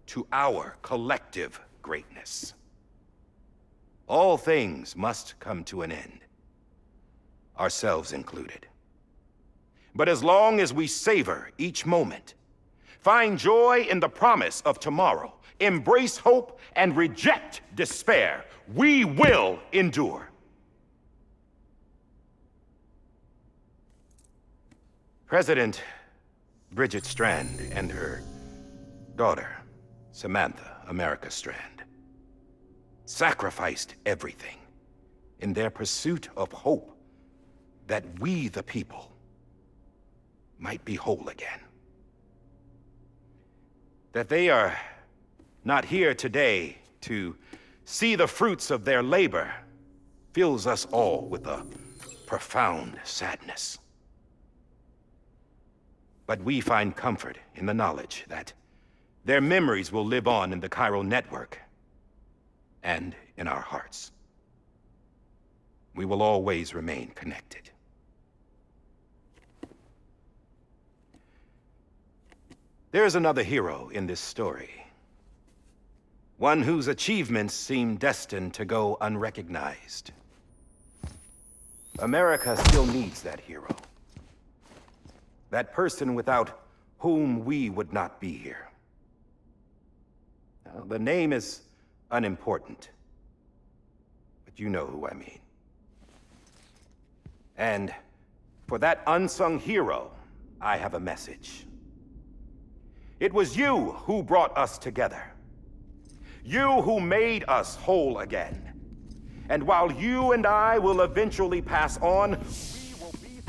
to our collective greatness. All things must come to an end, ourselves included. But as long as we savor each moment, find joy in the promise of tomorrow, embrace hope, and reject despair, we will endure. President Bridget Strand and her daughter, Samantha America Strand, sacrificed everything in their pursuit of hope that we, the people, might be whole again. That they are not here today to see the fruits of their labor fills us all with a profound sadness. But we find comfort in the knowledge that their memories will live on in the chiral network and in our hearts. We will always remain connected. There is another hero in this story. One whose achievements seem destined to go unrecognized. America still needs that hero. That person without whom we would not be here. Now, the name is unimportant, but you know who I mean. And for that unsung hero, I have a message. It was you who brought us together. You who made us whole again. And while you and I will eventually pass on, we will be...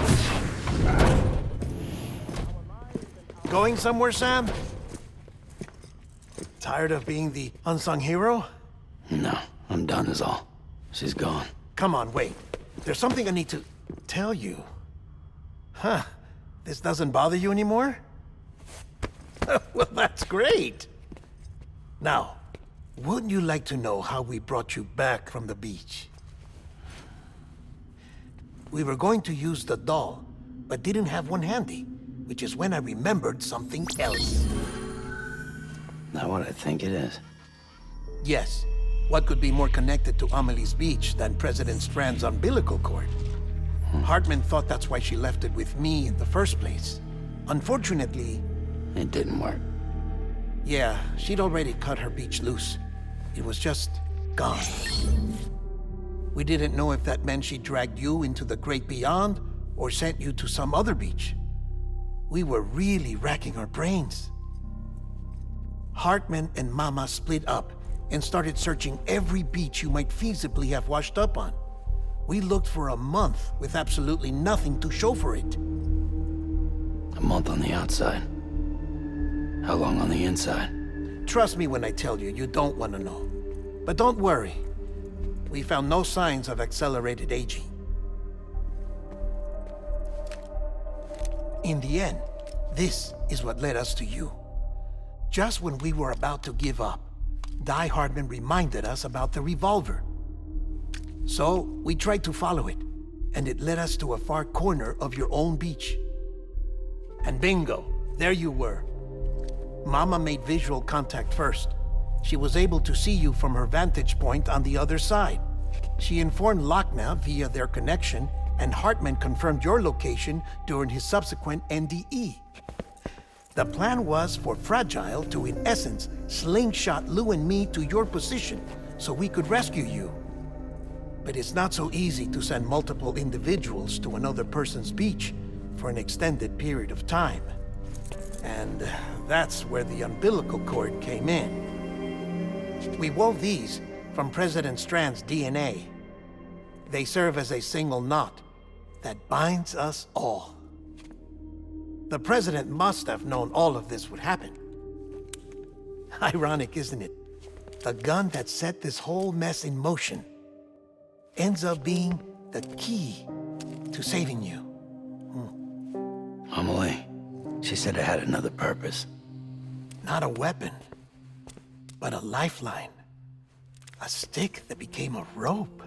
Going somewhere, Sam? Tired of being the unsung hero? No, I'm done is all. She's gone. Come on, wait. There's something I need to tell you. Huh. This doesn't bother you anymore? Well, that's great. Now, wouldn't you like to know how we brought you back from the beach? We were going to use the doll, but didn't have one handy, which is when I remembered something else. Not what I think it is. Yes. What could be more connected to Amelie's beach than President Strand's umbilical cord? Hartman thought that's why she left it with me in the first place. Unfortunately... It didn't work. Yeah, she'd already cut her beach loose. It was just gone. We didn't know if that meant she dragged you into the great beyond or sent you to some other beach. We were really racking our brains. Hartman and Mama split up and started searching every beach you might feasibly have washed up on. We looked for a month with absolutely nothing to show for it. A month on the outside. How long on the inside? Trust me when I tell you, you don't want to know. But don't worry. We found no signs of accelerated aging. In the end, this is what led us to you. Just when we were about to give up, Die Hardman reminded us about the revolver. So, we tried to follow it, and it led us to a far corner of your own beach. And bingo, there you were. Mama made visual contact first. She was able to see you from her vantage point on the other side. She informed Lochna via their connection, and Hartman confirmed your location during his subsequent NDE. The plan was for Fragile to, in essence, slingshot Lou and me to your position so we could rescue you. But it's not so easy to send multiple individuals to another person's beach for an extended period of time. And that's where the umbilical cord came in. We wove these from President Strand's DNA. They serve as a single knot that binds us all. The President must have known all of this would happen. Ironic, isn't it? The gun that set this whole mess in motion ends up being the key to saving you. Amelie, she said it had another purpose. Not a weapon, but a lifeline. A stick that became a rope.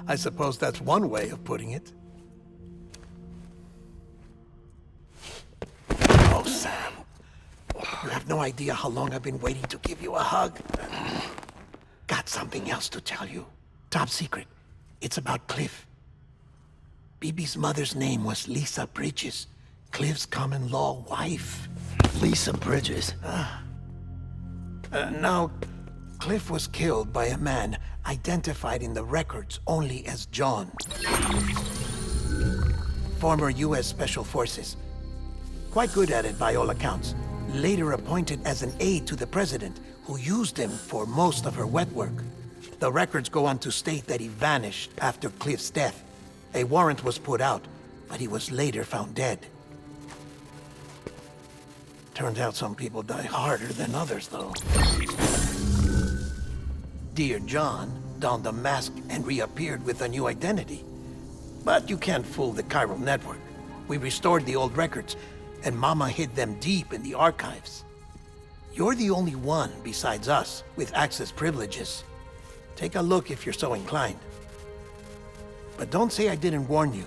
I suppose that's one way of putting it. Oh, Sam. You have no idea how long I've been waiting to give you a hug. Got something else to tell you. Top secret. It's about Cliff. Bibi's mother's name was Lisa Bridges, Cliff's common-law wife. Lisa Bridges? Now, Cliff was killed by a man identified in the records only as John. former U.S. Special Forces. Quite good at it by all accounts. Later appointed as an aide to the president, who used him for most of her wet work. The records go on to state that he vanished after Cliff's death. A warrant was put out, but he was later found dead. Turns out some people die harder than others, though. Dear John donned a mask and reappeared with a new identity. But you can't fool the chiral network. We restored the old records, and Mama hid them deep in the archives. You're the only one besides us with access privileges. Take a look if you're so inclined. But don't say I didn't warn you.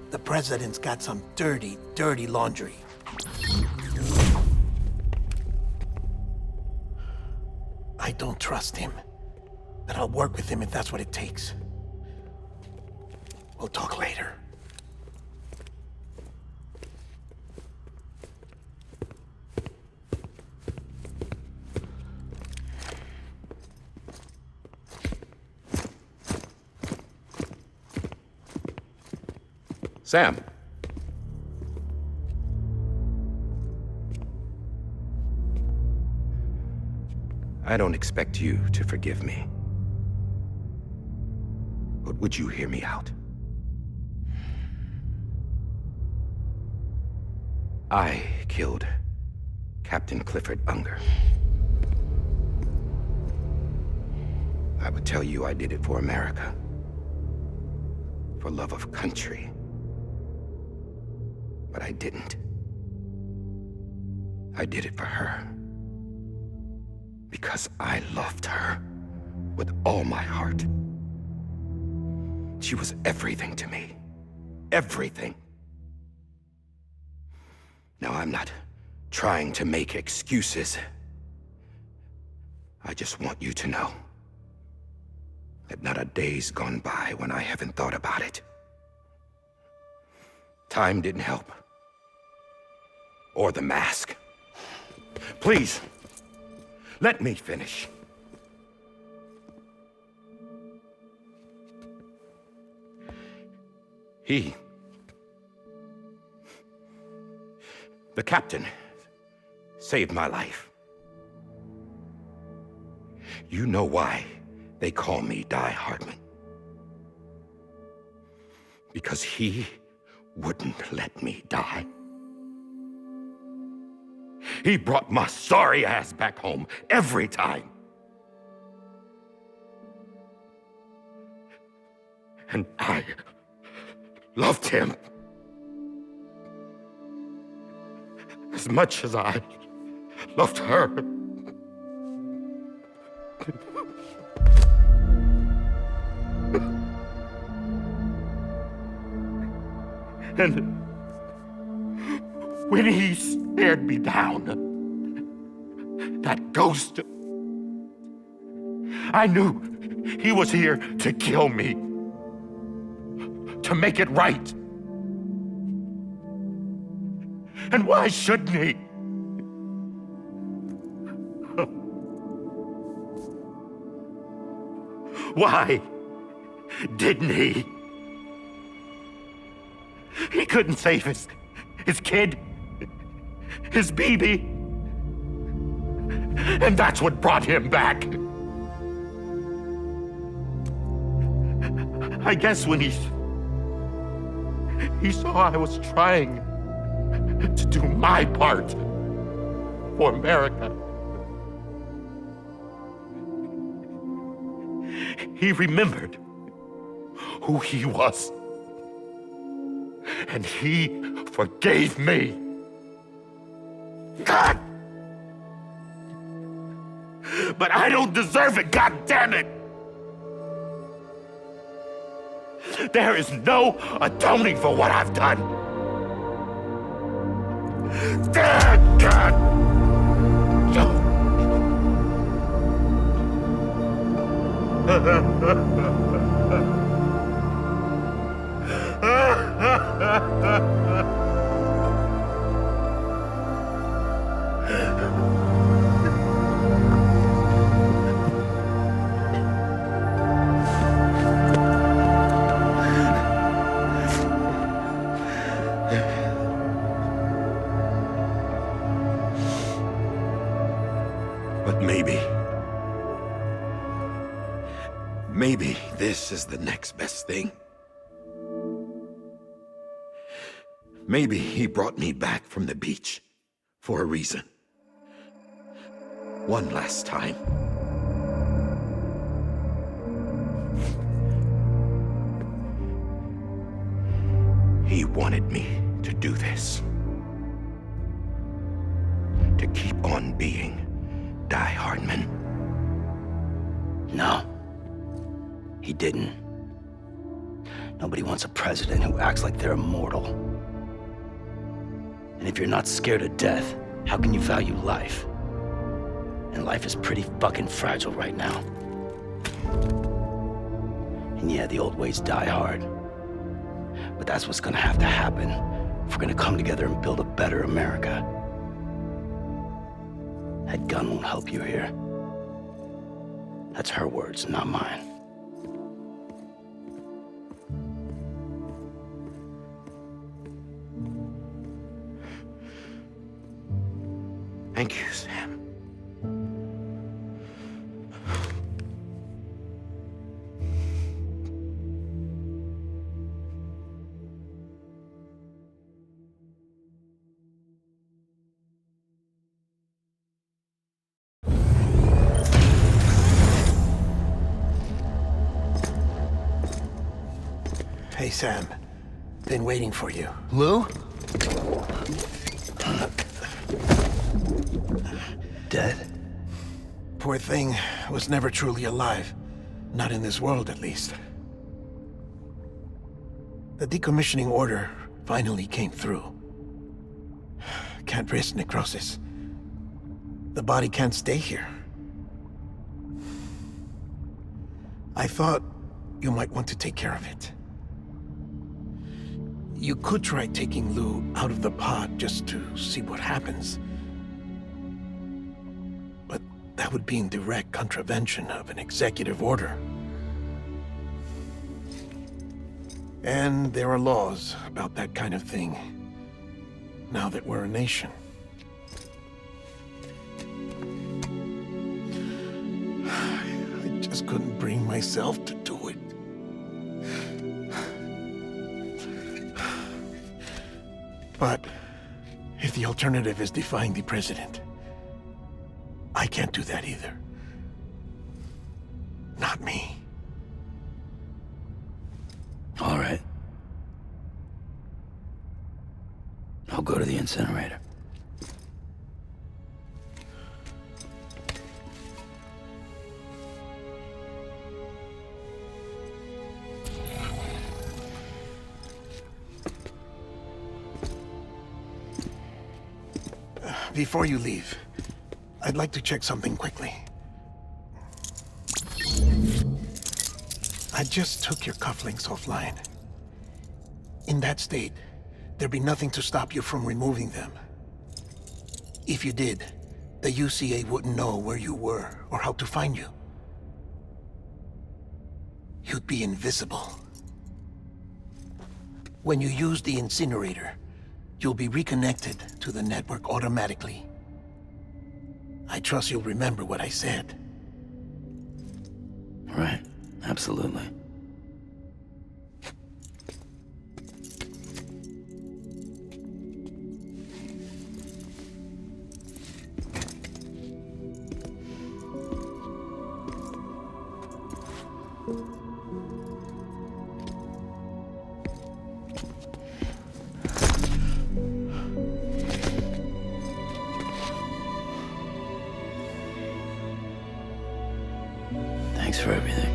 The president's got some dirty, dirty laundry. I don't trust him, but I'll work with him if that's what it takes. We'll talk later. Sam. I don't expect you to forgive me. But would you hear me out? I killed Captain Clifford Unger. I would tell you I did it for America. For love of country. But I didn't. I did it for her. Because I loved her with all my heart. She was everything to me. Everything. Now, I'm not trying to make excuses. I just want you to know that not a day's gone by when I haven't thought about it. Time didn't help. Or the mask. Please, let me finish. The captain, saved my life. You know why they call me Die Hardman. Because he wouldn't let me die. He brought my sorry ass back home every time. And I loved him as much as I loved her. And when he stared me down, that ghost, I knew he was here to kill me, to make it right. And why shouldn't he? Why didn't he? He couldn't save his kid, his baby. And that's what brought him back. I guess when he saw I was trying to do my part for America, he remembered who he was. And he forgave me. God! But I don't deserve it, God damn it! There is no atoning for what I've done. God! Maybe this is the next best thing. Maybe he brought me back from the beach for a reason. One last time. He wanted me to do this. To keep on being Die Hardman. No. He didn't. Nobody wants a president who acts like they're immortal. And if you're not scared of death, how can you value life? And life is pretty fucking fragile right now. And yeah, the old ways die hard. But that's what's gonna have to happen if we're gonna come together and build a better America. That gun won't help you here. That's her words, not mine. Thank you, Sam. Hey, Sam. Been waiting for you. Lou? Dead? Poor thing was never truly alive. Not in this world, at least. The decommissioning order finally came through. Can't risk necrosis. The body can't stay here. I thought you might want to take care of it. You could try taking Lou out of the pod just to see what happens. But that would be in direct contravention of an executive order. And there are laws about that kind of thing, now that we're a nation. I just couldn't bring myself to do it. But if the alternative is defying the president, I can't do that either. Not me. All right. I'll go to the incinerator. Before you leave, I'd like to check something quickly. I just took your cufflinks offline. In that state, there'd be nothing to stop you from removing them. If you did, the UCA wouldn't know where you were or how to find you. You'd be invisible. When you use the incinerator, you'll be reconnected to the network automatically. I trust you'll remember what I said. Right, absolutely. Thanks for everything.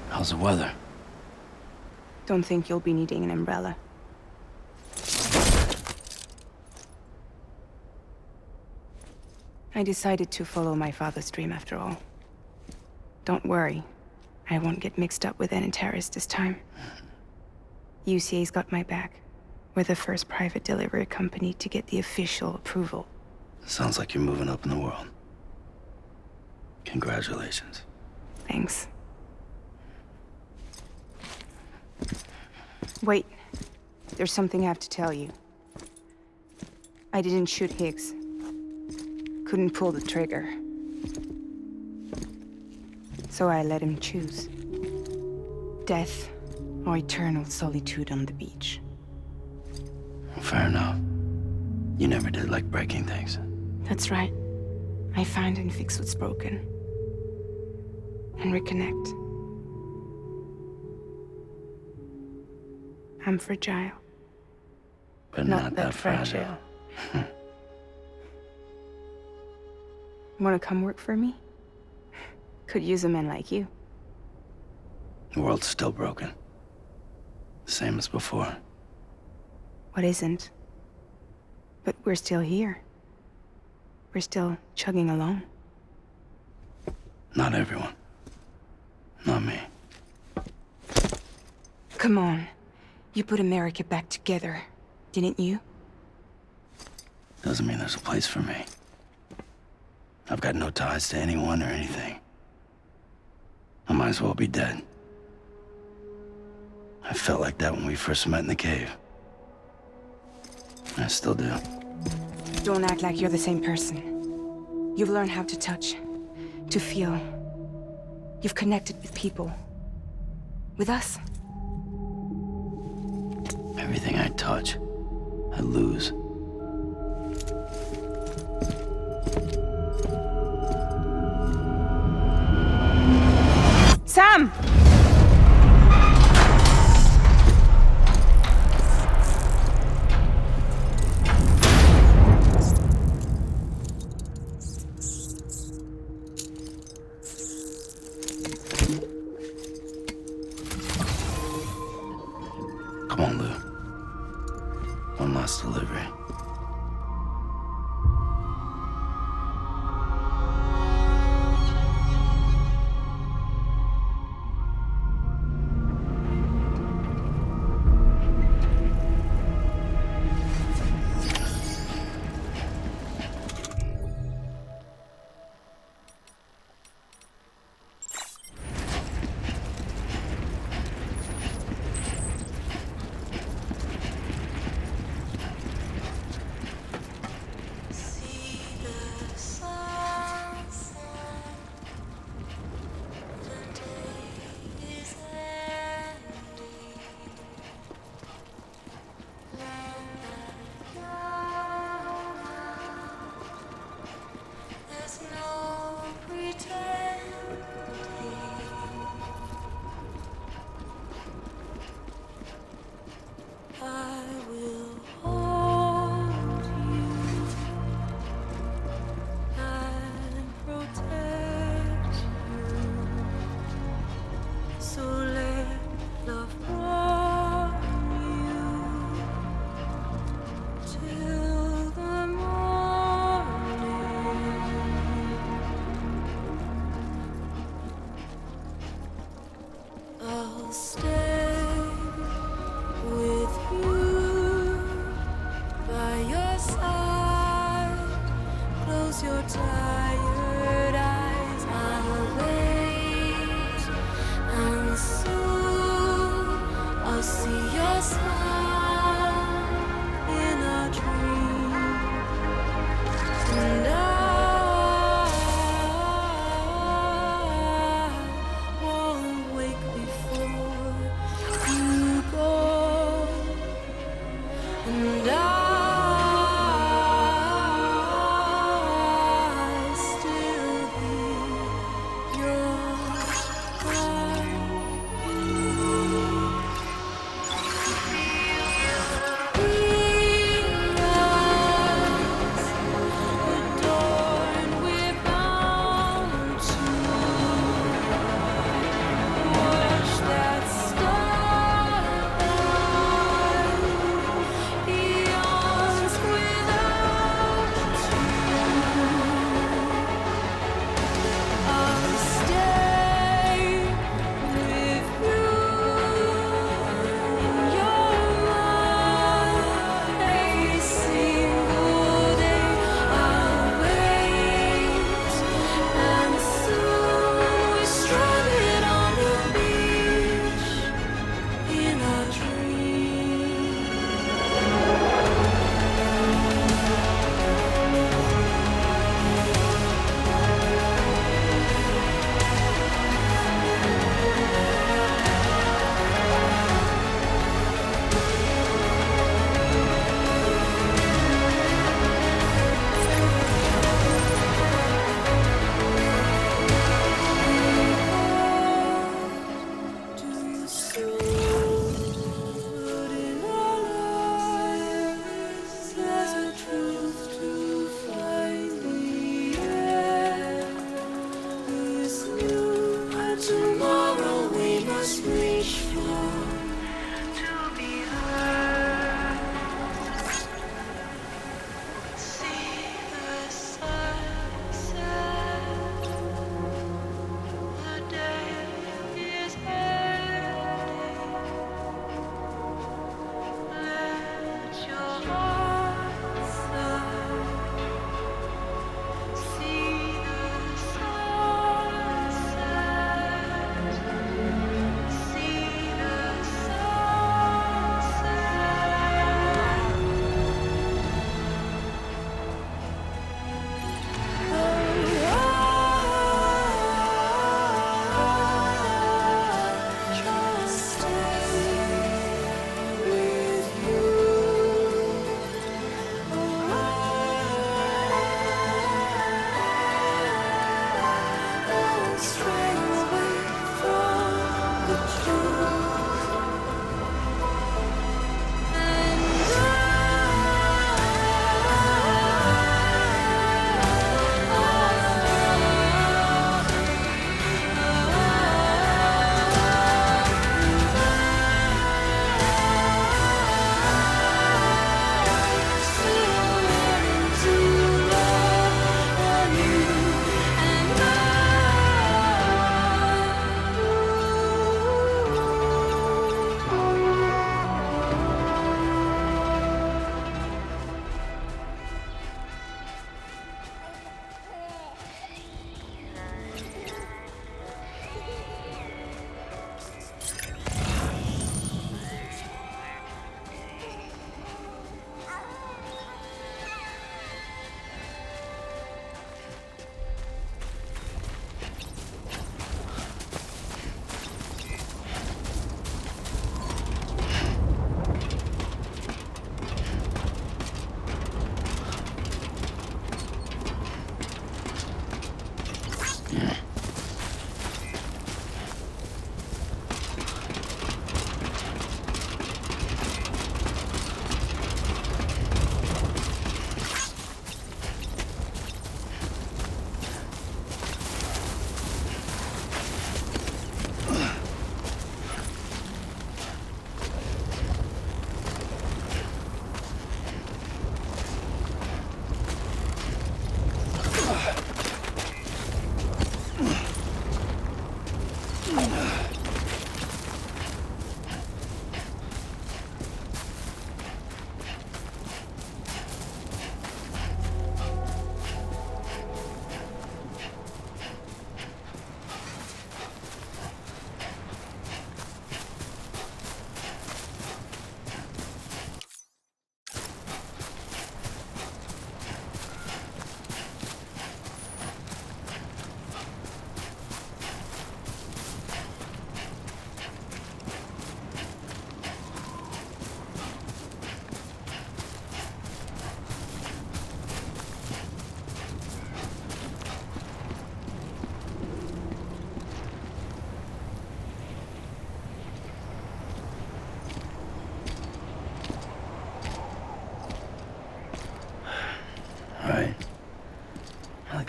How's the weather? Don't think you'll be needing an umbrella. I decided to follow my father's dream after all. Don't worry. I won't get mixed up with any terrorists this time. UCA's got my back. We're the first private delivery company to get the official approval. Sounds like you're moving up in the world. Congratulations. Thanks. Wait. There's something I have to tell you. I didn't shoot Higgs. Couldn't pull the trigger. So I let him choose. Death or eternal solitude on the beach. Fair enough. You never did like breaking things. That's right. I find and fix what's broken. And reconnect. I'm fragile. But not that fragile. Wanna come work for me? Could use a man like you. The world's still broken. Same as before. What isn't? But we're still here. We're still chugging along. Not everyone. Not me. Come on. You put America back together, didn't you? Doesn't mean there's a place for me. I've got no ties to anyone or anything. I might as well be dead. I felt like that when we first met in the cave. I still do. Don't act like you're the same person. You've learned how to touch, to feel. You've connected with people. With us. Everything I touch, I lose. Sam! Come on, Lou. One last delivery.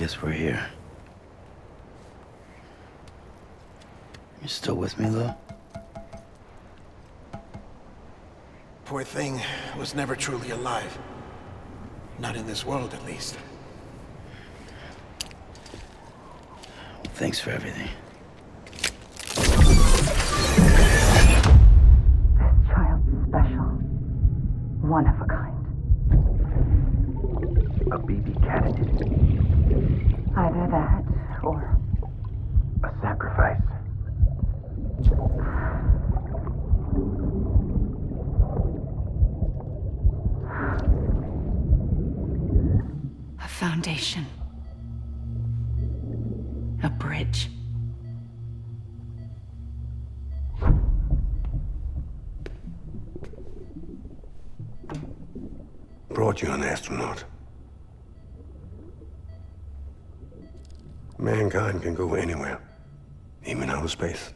guess we're here. You still with me, though? Poor thing was never truly alive. Not in this world, at least. Thanks for everything. This child's special. One of a kind. A BB candidate. Either that, or A sacrifice. a foundation. A bridge. Brought you an astronaut. Mankind can go anywhere, even outer space.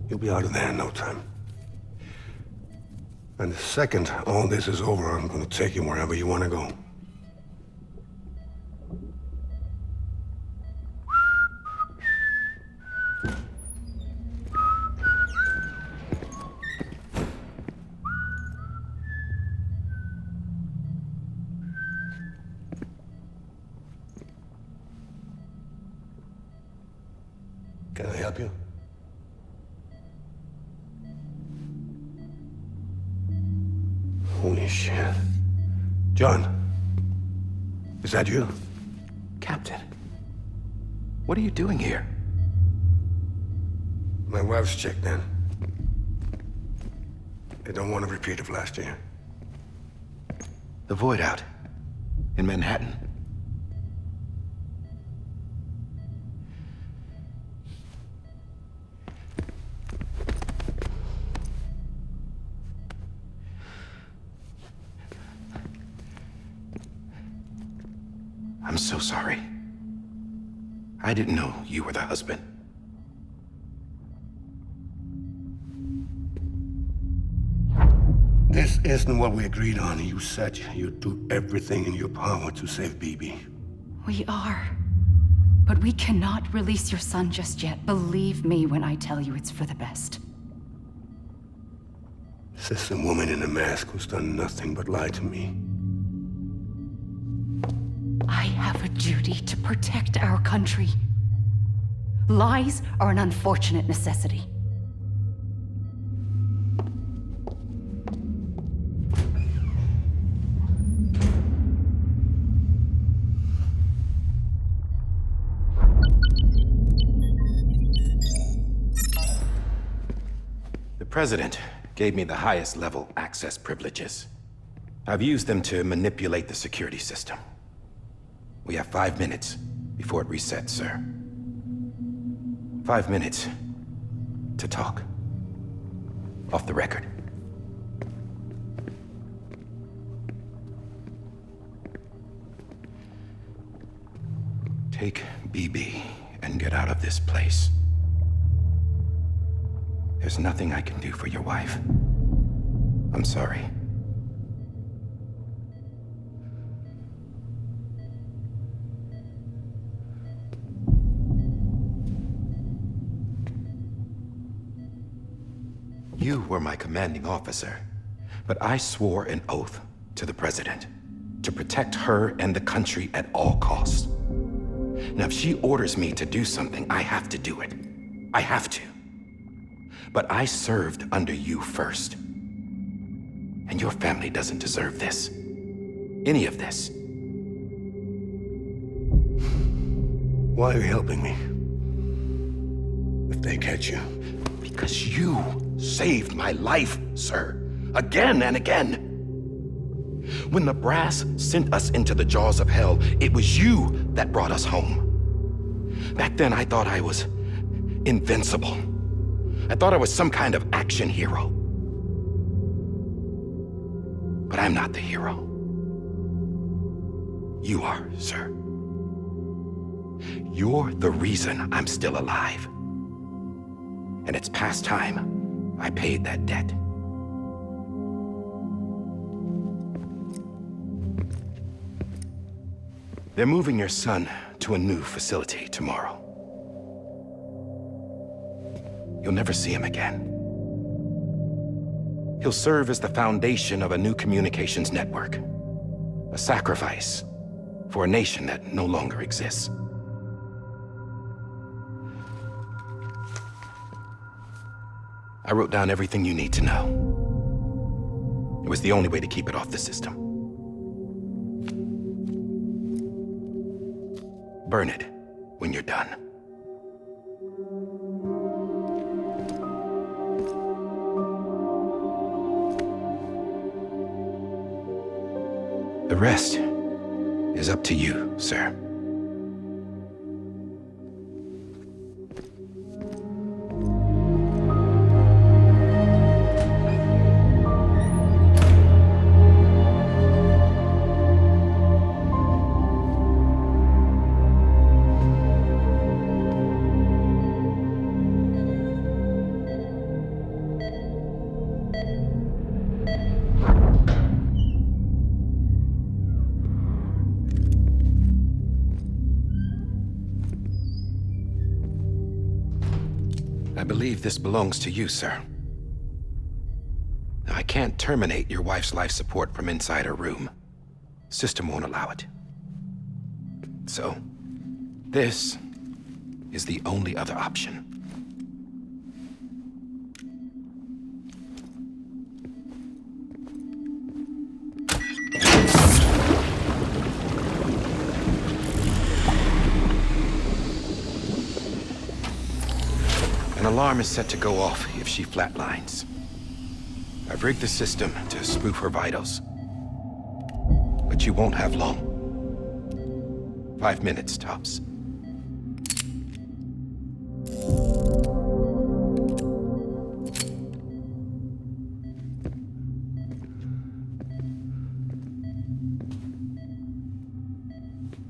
You'll be out of there in no time. And the second all this is over, I'm gonna take you wherever you wanna go. Can I help you? Holy shit. John, is that you? Captain, what are you doing here? My wife's checked in. They don't want a repeat of last year. The Void Out in Manhattan. I'm so sorry. I didn't know you were the husband. This isn't what we agreed on. You said you'd do everything in your power to save BB. We are. But we cannot release your son just yet. Believe me when I tell you it's for the best. This is a woman in a mask who's done nothing but lie to me. I have a duty to protect our country. Lies are an unfortunate necessity. The President gave me the highest level access privileges. I've used them to manipulate the security system. We have 5 minutes before it resets, sir. 5 minutes to talk. Off the record. Take BB and get out of this place. There's nothing I can do for your wife. I'm sorry. You were my commanding officer, but I swore an oath to the President to protect her and the country at all costs. Now, if she orders me to do something, I have to do it. I have to. But I served under you first. And your family doesn't deserve this. Any of this. Why are you helping me? If they catch you. Because you saved my life, sir. Again and again. When the brass sent us into the jaws of hell, it was you that brought us home. Back then, I thought I was invincible. I thought I was some kind of action hero. But I'm not the hero. You are, sir. You're the reason I'm still alive. And it's past time I paid that debt. They're moving your son to a new facility tomorrow. You'll never see him again. He'll serve as the foundation of a new communications network. A sacrifice for a nation that no longer exists. I wrote down everything you need to know. It was the only way to keep it off the system. Burn it when you're done. The rest is up to you, sir. I believe this belongs to you, sir. I can't terminate your wife's life support from inside her room. System won't allow it. So, this is the only other option. An alarm is set to go off if she flatlines. I've rigged the system to spoof her vitals. But you won't have long. 5 minutes, tops.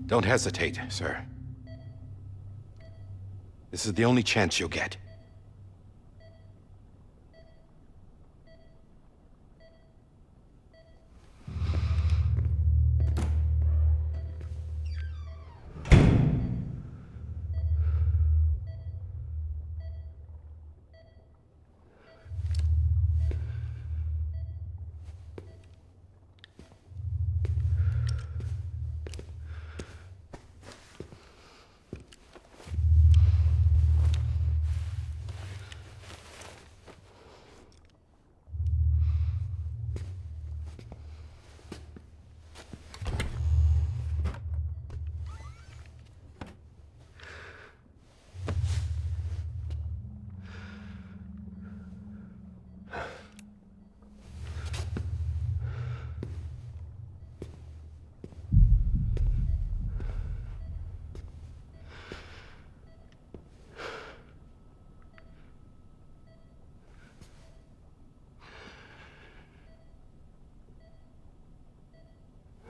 Don't hesitate, sir. This is the only chance you'll get.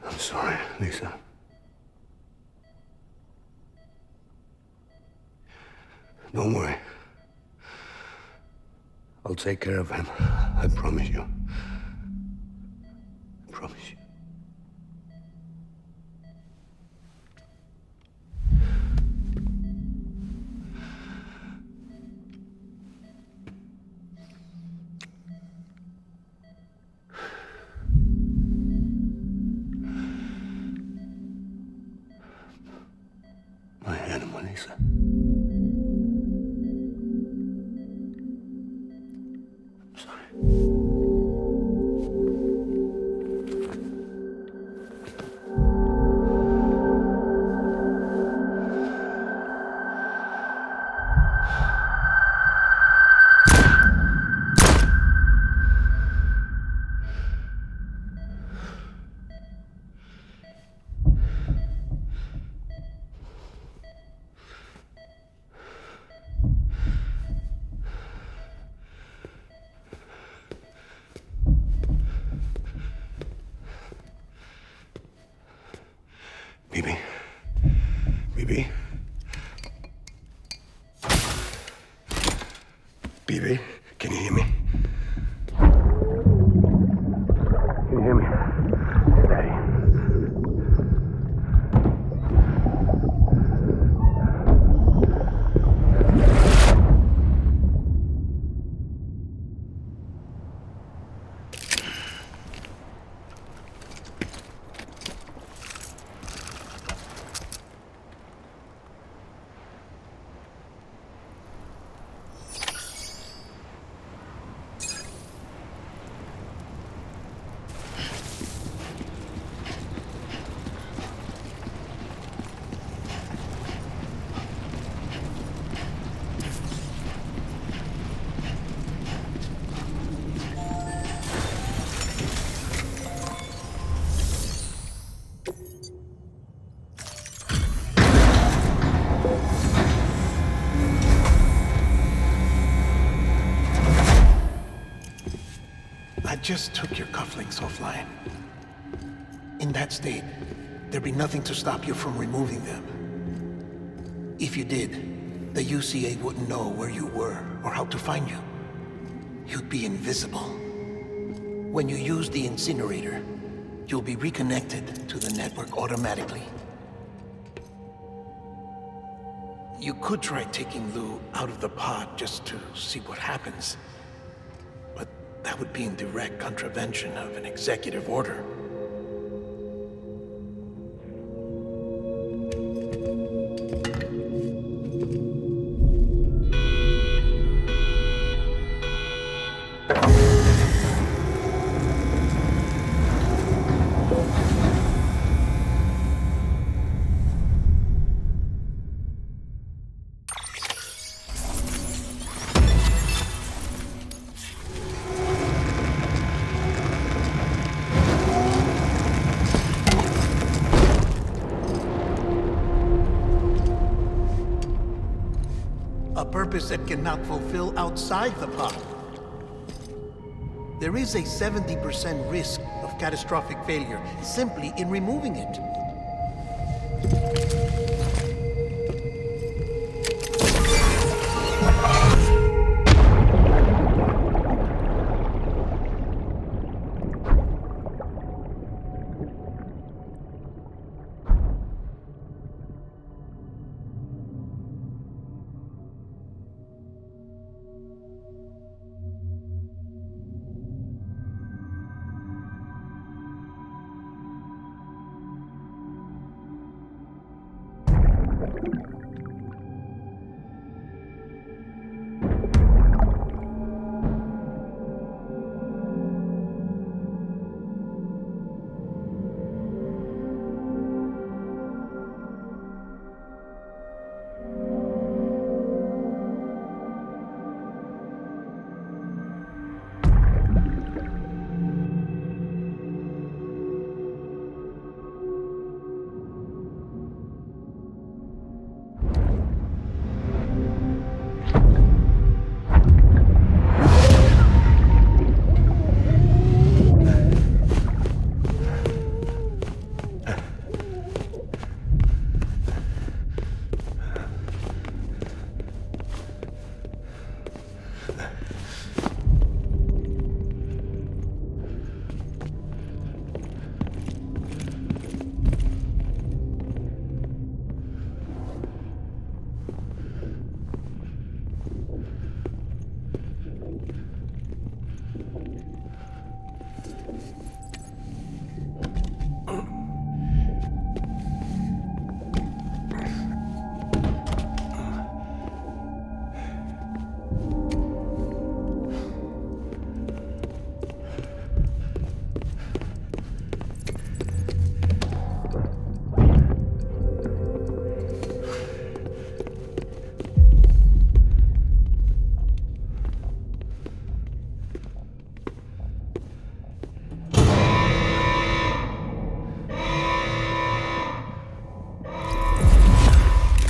I'm sorry, Lisa. Don't worry. I'll take care of him. I promise you. I promise you. My animal, Lisa. I'm sorry. Bibi. Bibi. Bibi, can you hear me? Can you hear me? Daddy. just took your cufflinks offline. In that state, there'd be nothing to stop you from removing them. If you did, the UCA wouldn't know where you were or how to find you. You'd be invisible. When you use the incinerator, you'll be reconnected to the network automatically. You could try taking Lou out of the pod just to see what happens. But that would be in direct contravention of an executive order. A purpose that cannot fulfill outside the pod. There is a 70% risk of catastrophic failure simply in removing it.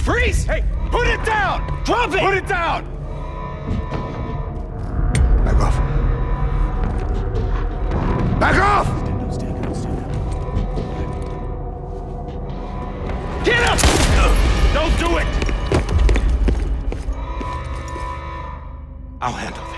Freeze! Hey, put it down! Drop it! Put it down! Back off. Back off! Get up! Don't do it! I'll handle this.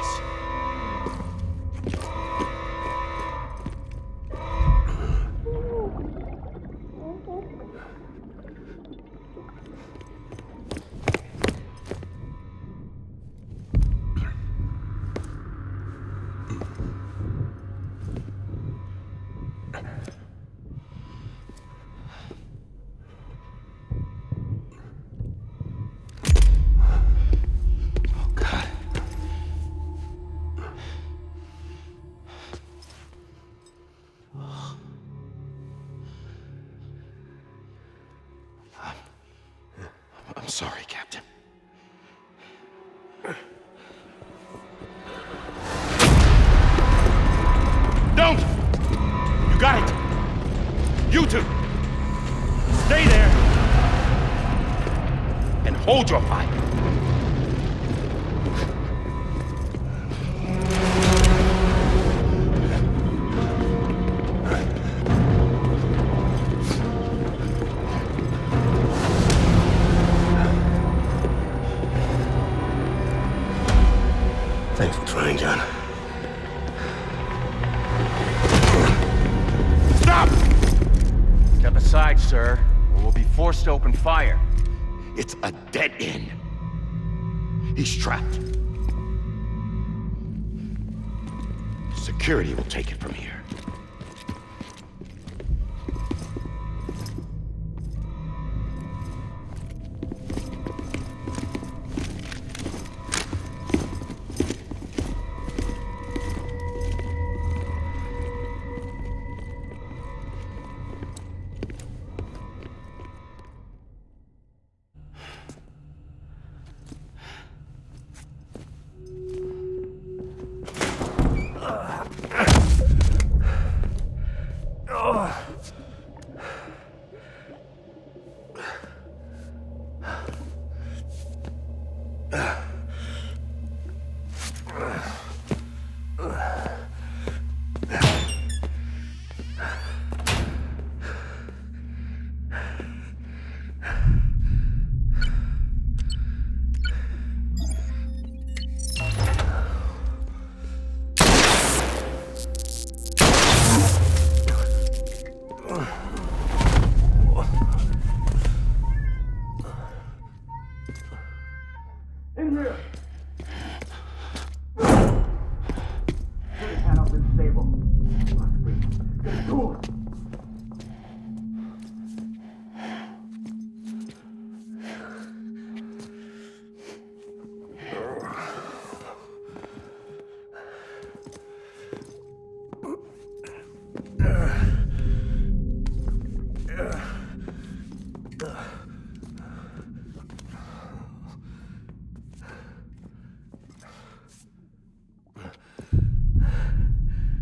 I'm sorry, Captain. Don't! You got it! You two! Stay there! And hold your fire! Thanks for trying, John. Stop! Step aside, sir, or we'll be forced to open fire. It's a dead end. He's trapped. Security will take it from here.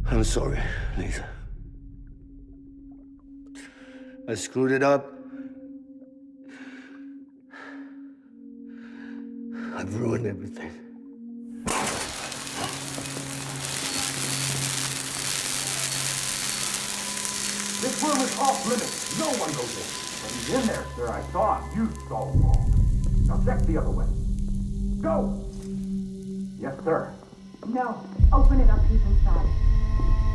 I'm sorry, Lisa. I screwed it up. I've ruined everything. This room is off limits. No one goes in. But he's in there, sir. I saw him. You saw wrong. Now check the other way. Go! Yes, sir. No. Open it up. He's inside.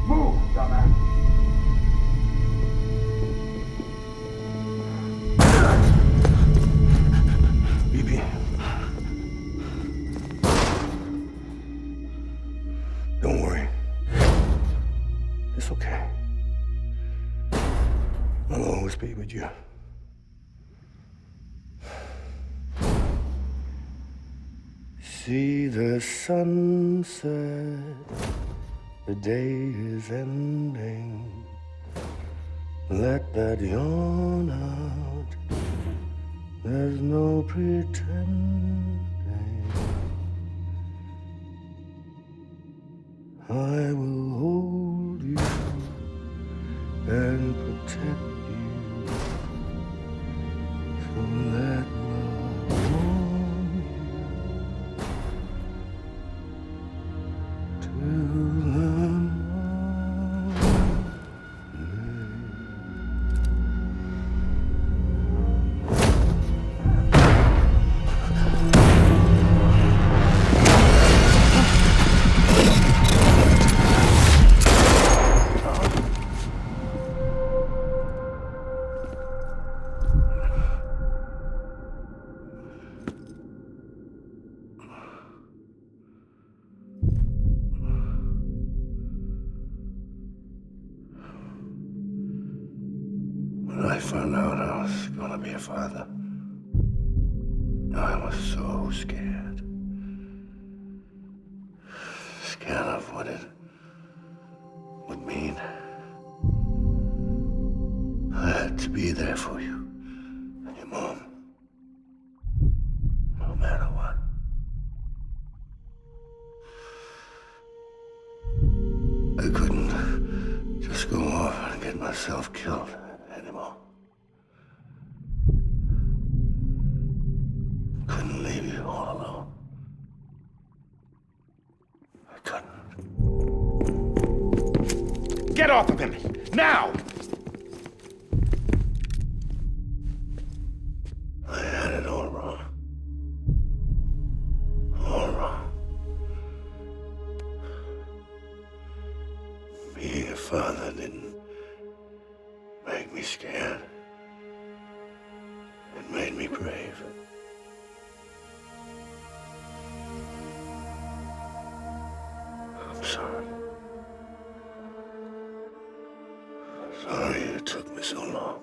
Move, dumbass. Bibi. Don't worry. It's okay. I'll always be with you. See the sunset, the day is ending. Let that yawn out, there's no pretending. I will hold you and protect you. So let love warm you till the When I found out I was gonna be a father, I was so scared. Scared of what it would mean. I had to be there for you and your mom, no matter what. I couldn't just go off and get myself killed anymore. Couldn't leave you all alone. I couldn't. Get off of him! Now! I had it all wrong. All wrong. father didn't make me scared. It made me brave. I'm sorry. Sorry it took me so long.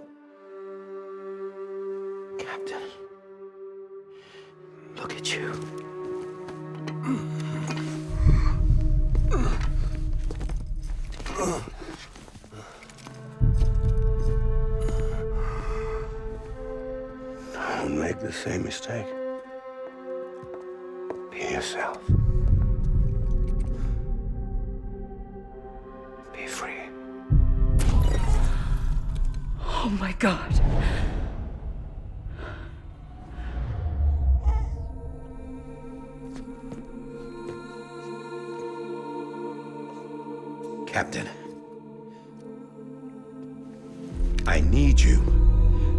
Captain, look at you. Don't make the same mistake. Be yourself. Be free. Oh my God. Captain, I need you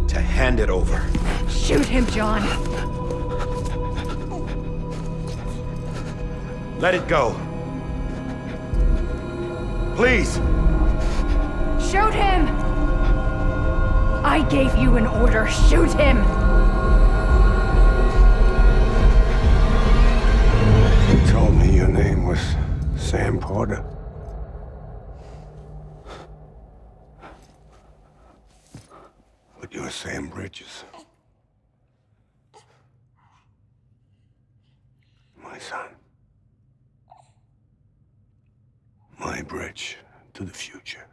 to hand it over. Shoot him, John. Let it go. Please. Shoot him! I gave you an order. Shoot him! You told me your name was Sam Porter. But you're Sam Bridges. My son. My bridge to the future.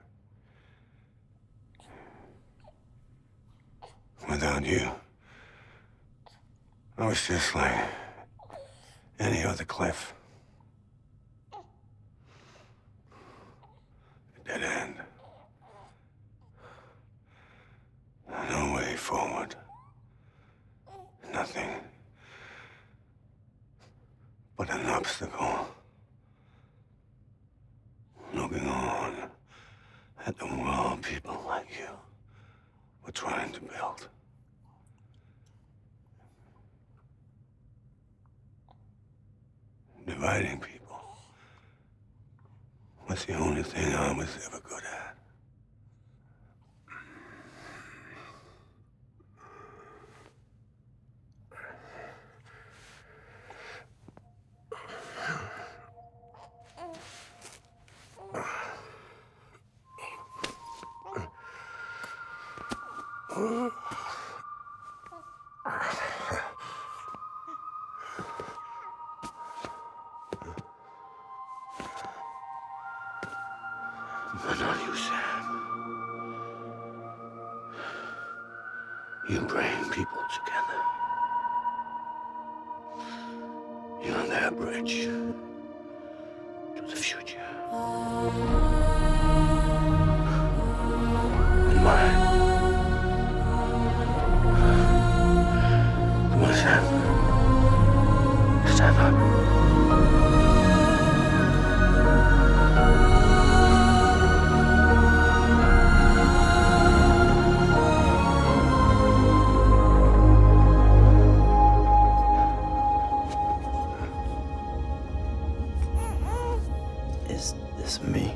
Without you, I was just like any other Cliff. A dead end. No way forward. Nothing but an obstacle. Looking on at the world people like you were trying to build. Dividing people was the only thing I was ever good at. But not you, Sam. You bring people together. You're their bridge to the future. And mine. Come on, Sam. Stand up. Is this me?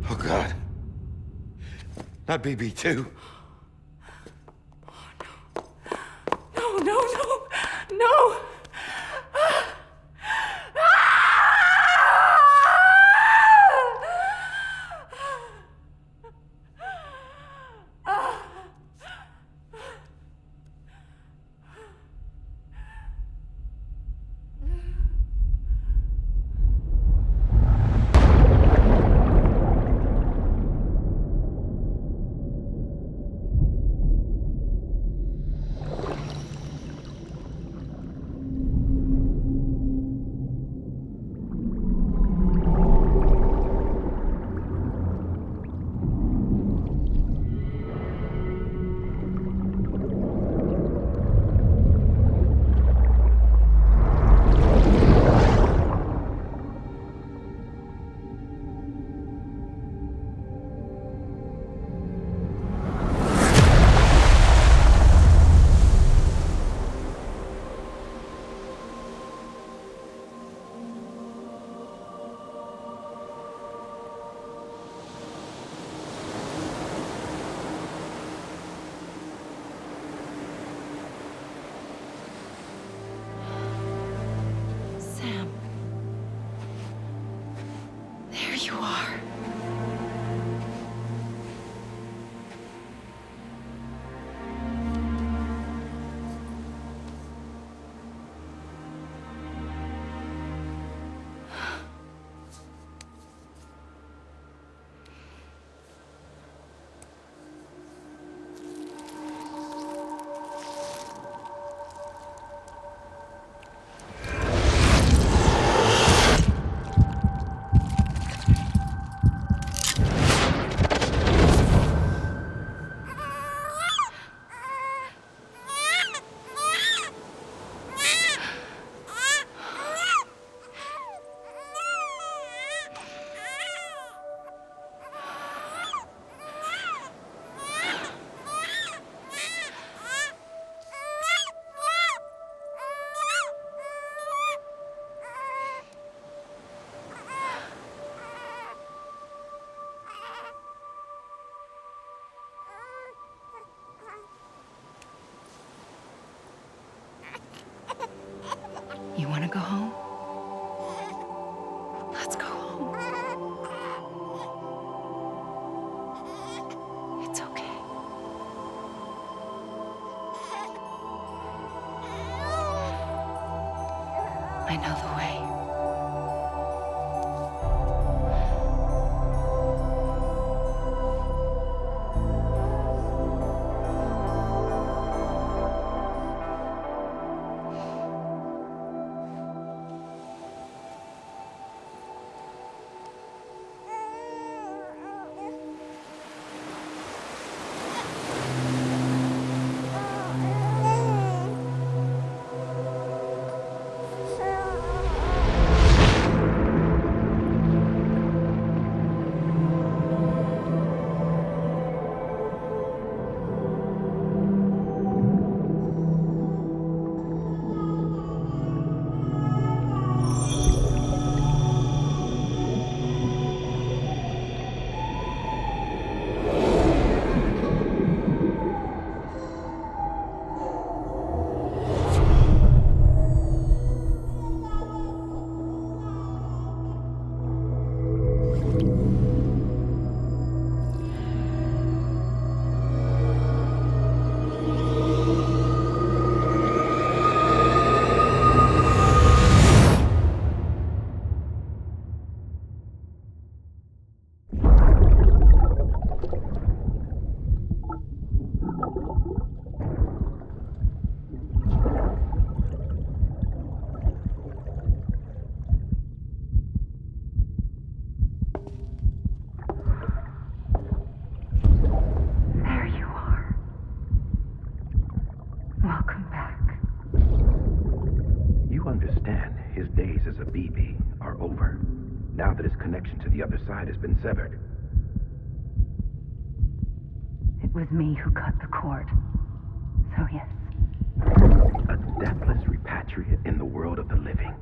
Oh, God. Not BB2. No, no, no, no! you are. You want to go home? Let's go home. It's okay. I know the way. As a BB are over, now that his connection to the other side has been severed. It was me who cut the cord. So yes. A deathless repatriate in the world of the living.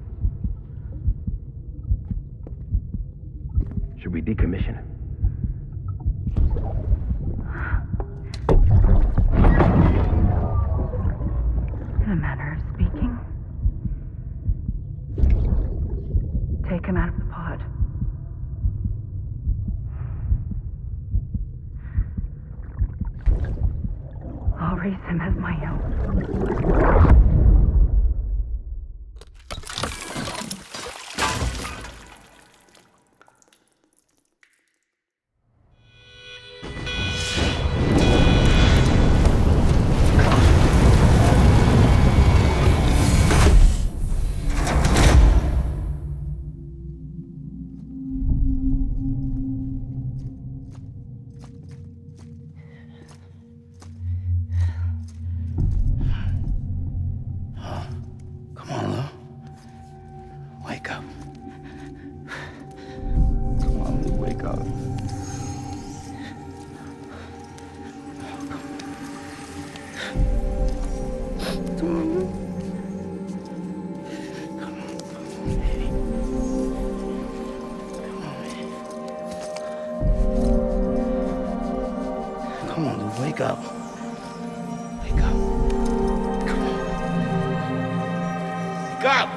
Should we decommission him? In a manner of speaking. Take him out of the pod. I'll raise him as my own. Come on, Lou, wake up. Wake up. Come on. Wake up!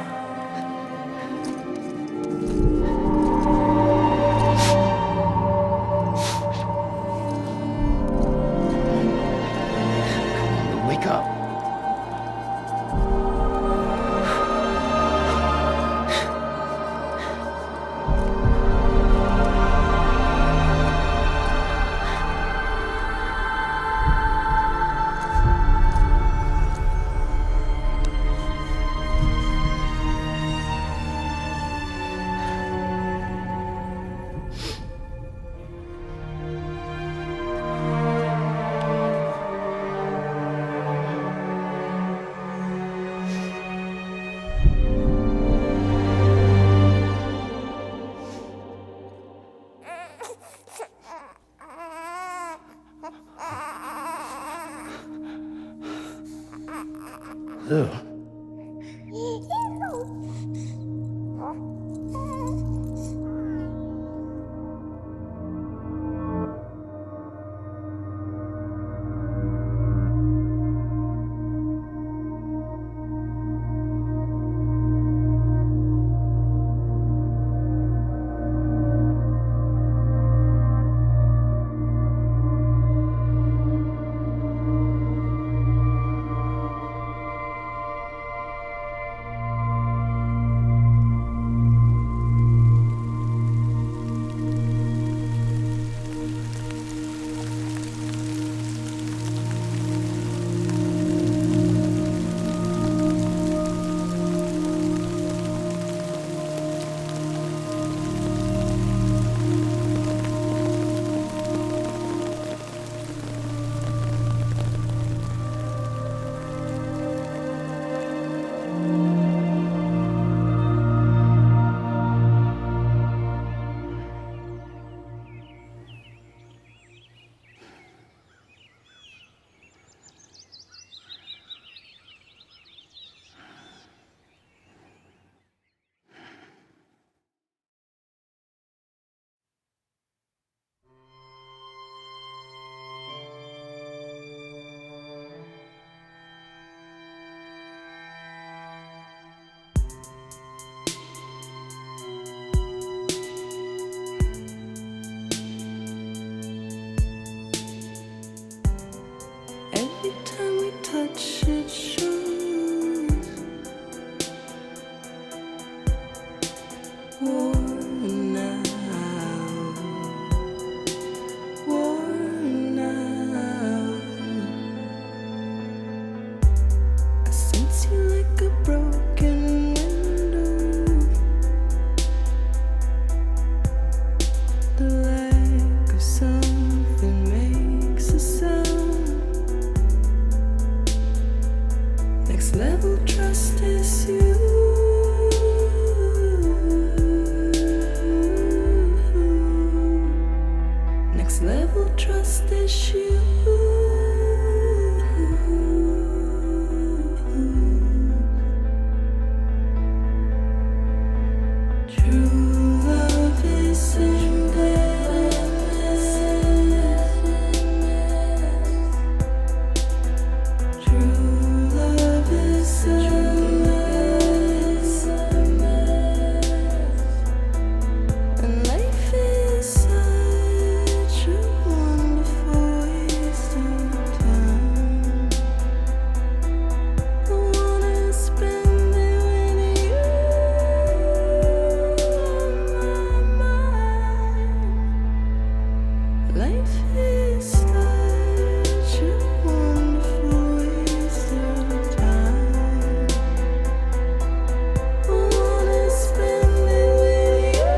Ew. Every time we touch it shows worn out, worn out. I sense you like a broken window, the lack of something makes a sound. Next level trust is you. Next level trust is you. True love is endless. True love is endless, and life is such a wonderful waste of time. I wanna spend it with you on my mind. Life is such a wonderful waste of time. I wanna spend it with you.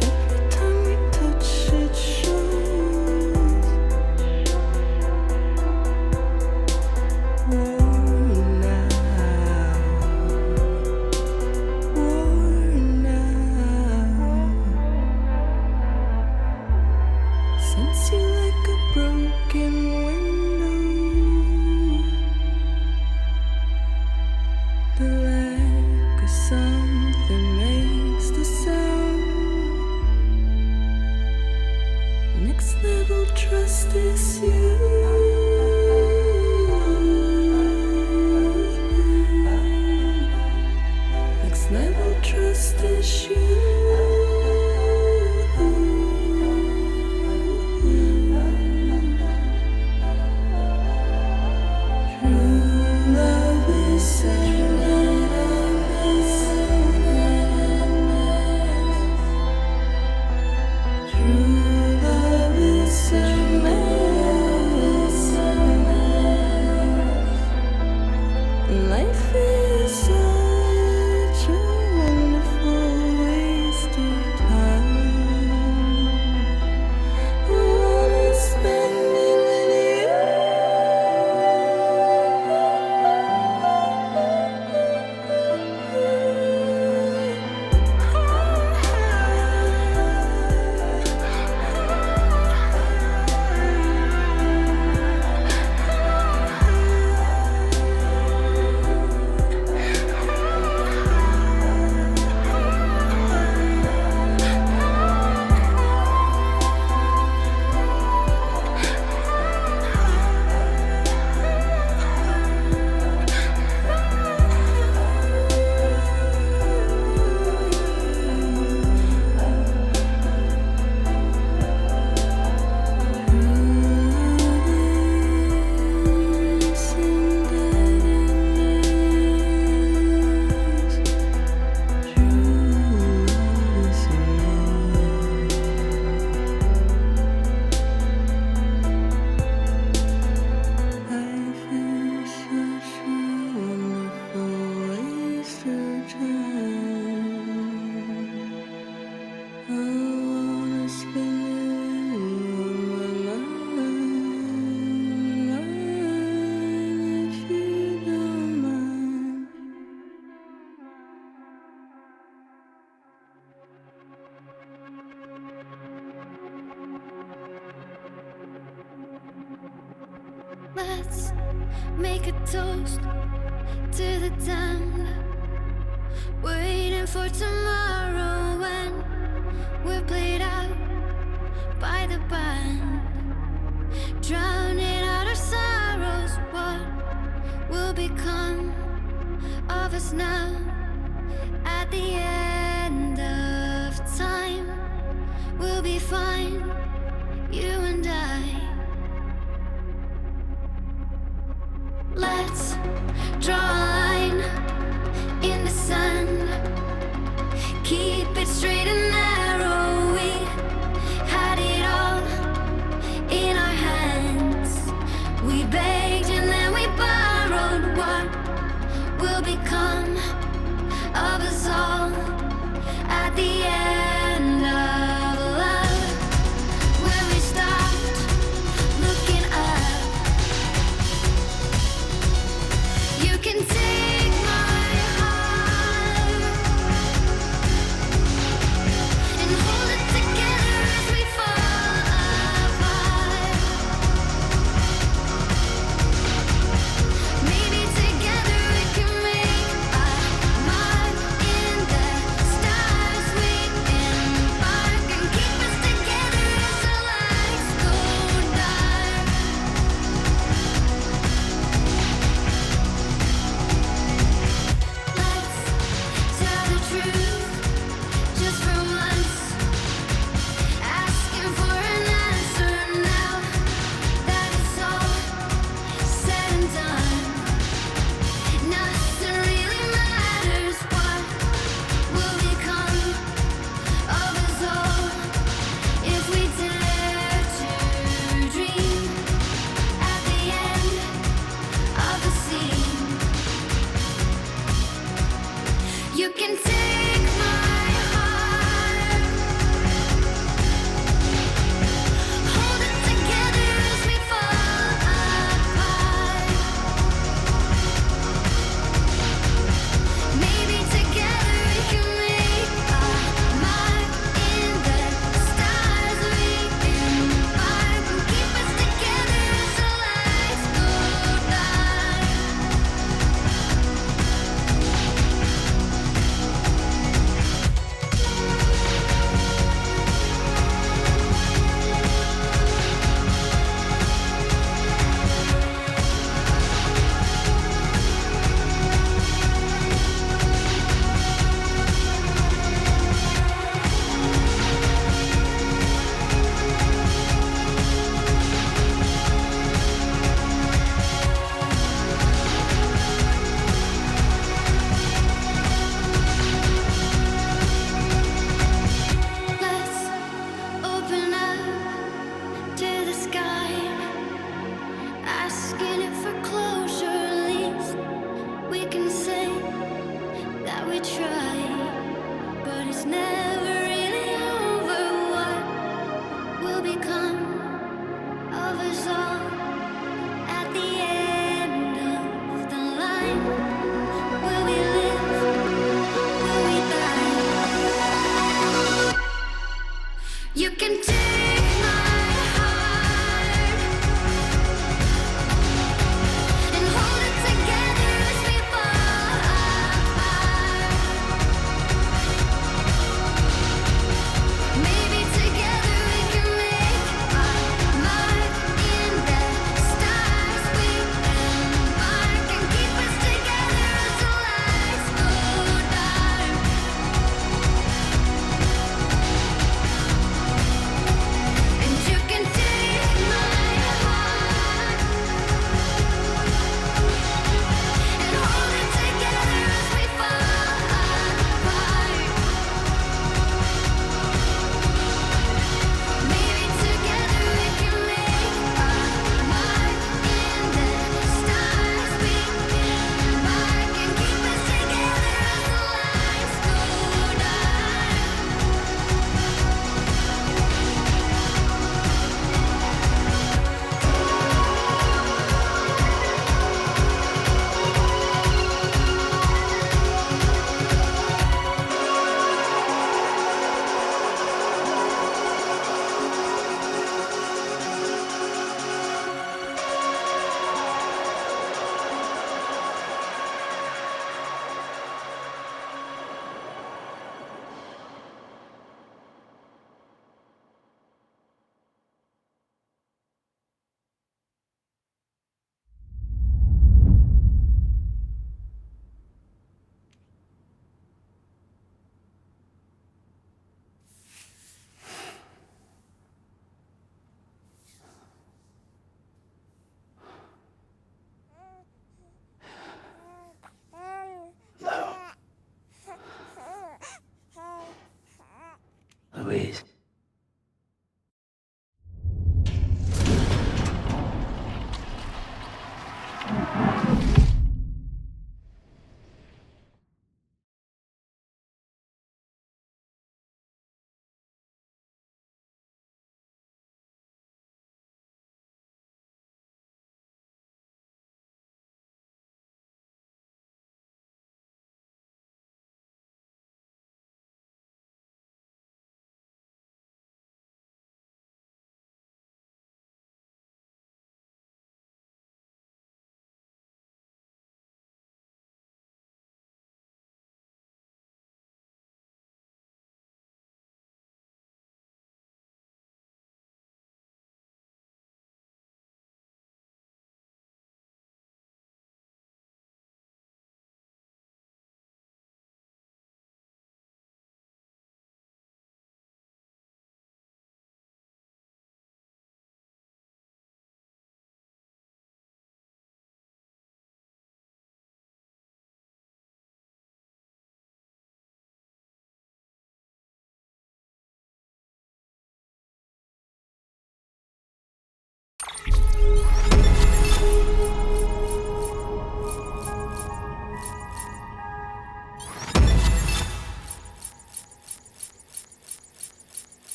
Every time we touch it shows worn out, worn out. Sense you like a broken window, the lack of something makes the sound. Next level trust is you. Next level trust is you. True love is endless. True love is endless. And life is such a wonderful waste of time. I wanna spend it with you. make a toast to the damned, waiting for tomorrow when we're played out by the band, drowning out our sorrows. What will become of us now at the end of time? We'll be fine, you and I. Let's draw a line in the sand, keep it straight and narrow. We had it all in our hands. We begged and then we borrowed. What will become of us all at the end of love? When we stopped looking up, you can take my heart and hold it together as we fall apart. Maybe together we can make a mark in the stars. We embark and keep us together as the lights go dark. Let's tell the truth just for once, asking for an answer now that it's all said and done. Nothing really matters. What will become of us all if we dare to dream at the end of the scene? You can take my heart, hold it together as we fall apart. Maybe together we can make a mark in the stars. We embark and keep us together as the lights go dark.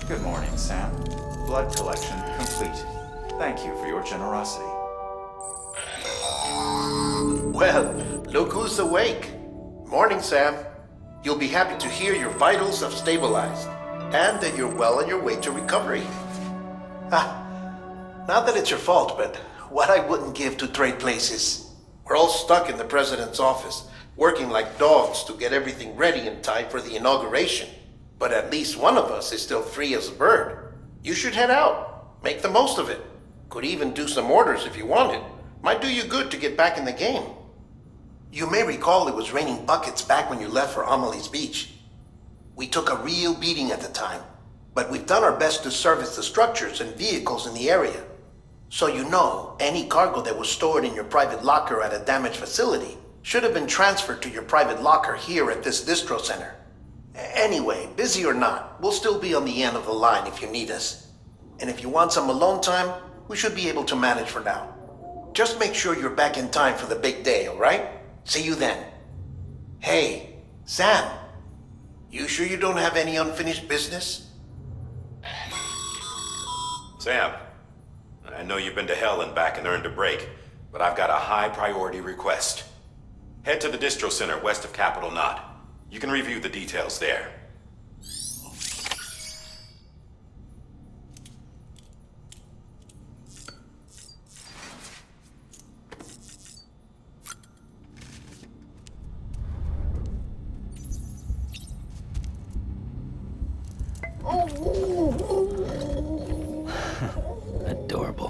Good morning, Sam. Blood collection complete. Thank you for your generosity. Well, look who's awake. Morning, Sam. You'll be happy to hear your vitals have stabilized, and that you're well on your way to recovery. Not that it's your fault, but what I wouldn't give to trade places. We're all stuck in the president's office, working like dogs to get everything ready in time for the inauguration. But at least one of us is still free as a bird. You should head out. Make the most of it. Could even do some orders if you wanted. Might do you good to get back in the game. You may recall it was raining buckets back when you left for Amelie's Beach. We took a real beating at the time, but we've done our best to service the structures and vehicles in the area. So you know, any cargo that was stored in your private locker at a damaged facility should have been transferred to your private locker here at this distro center. Anyway, busy or not, we'll still be on the end of the line if you need us. And if you want some alone time, we should be able to manage for now. Just make sure you're back in time for the big day, alright? See you then. Hey, Sam, you sure you don't have any unfinished business? Sam, I know you've been to hell and back and earned a break, but I've got a high priority request. Head to the distro center west of Capitol Knot. You can review the details there. Adorable.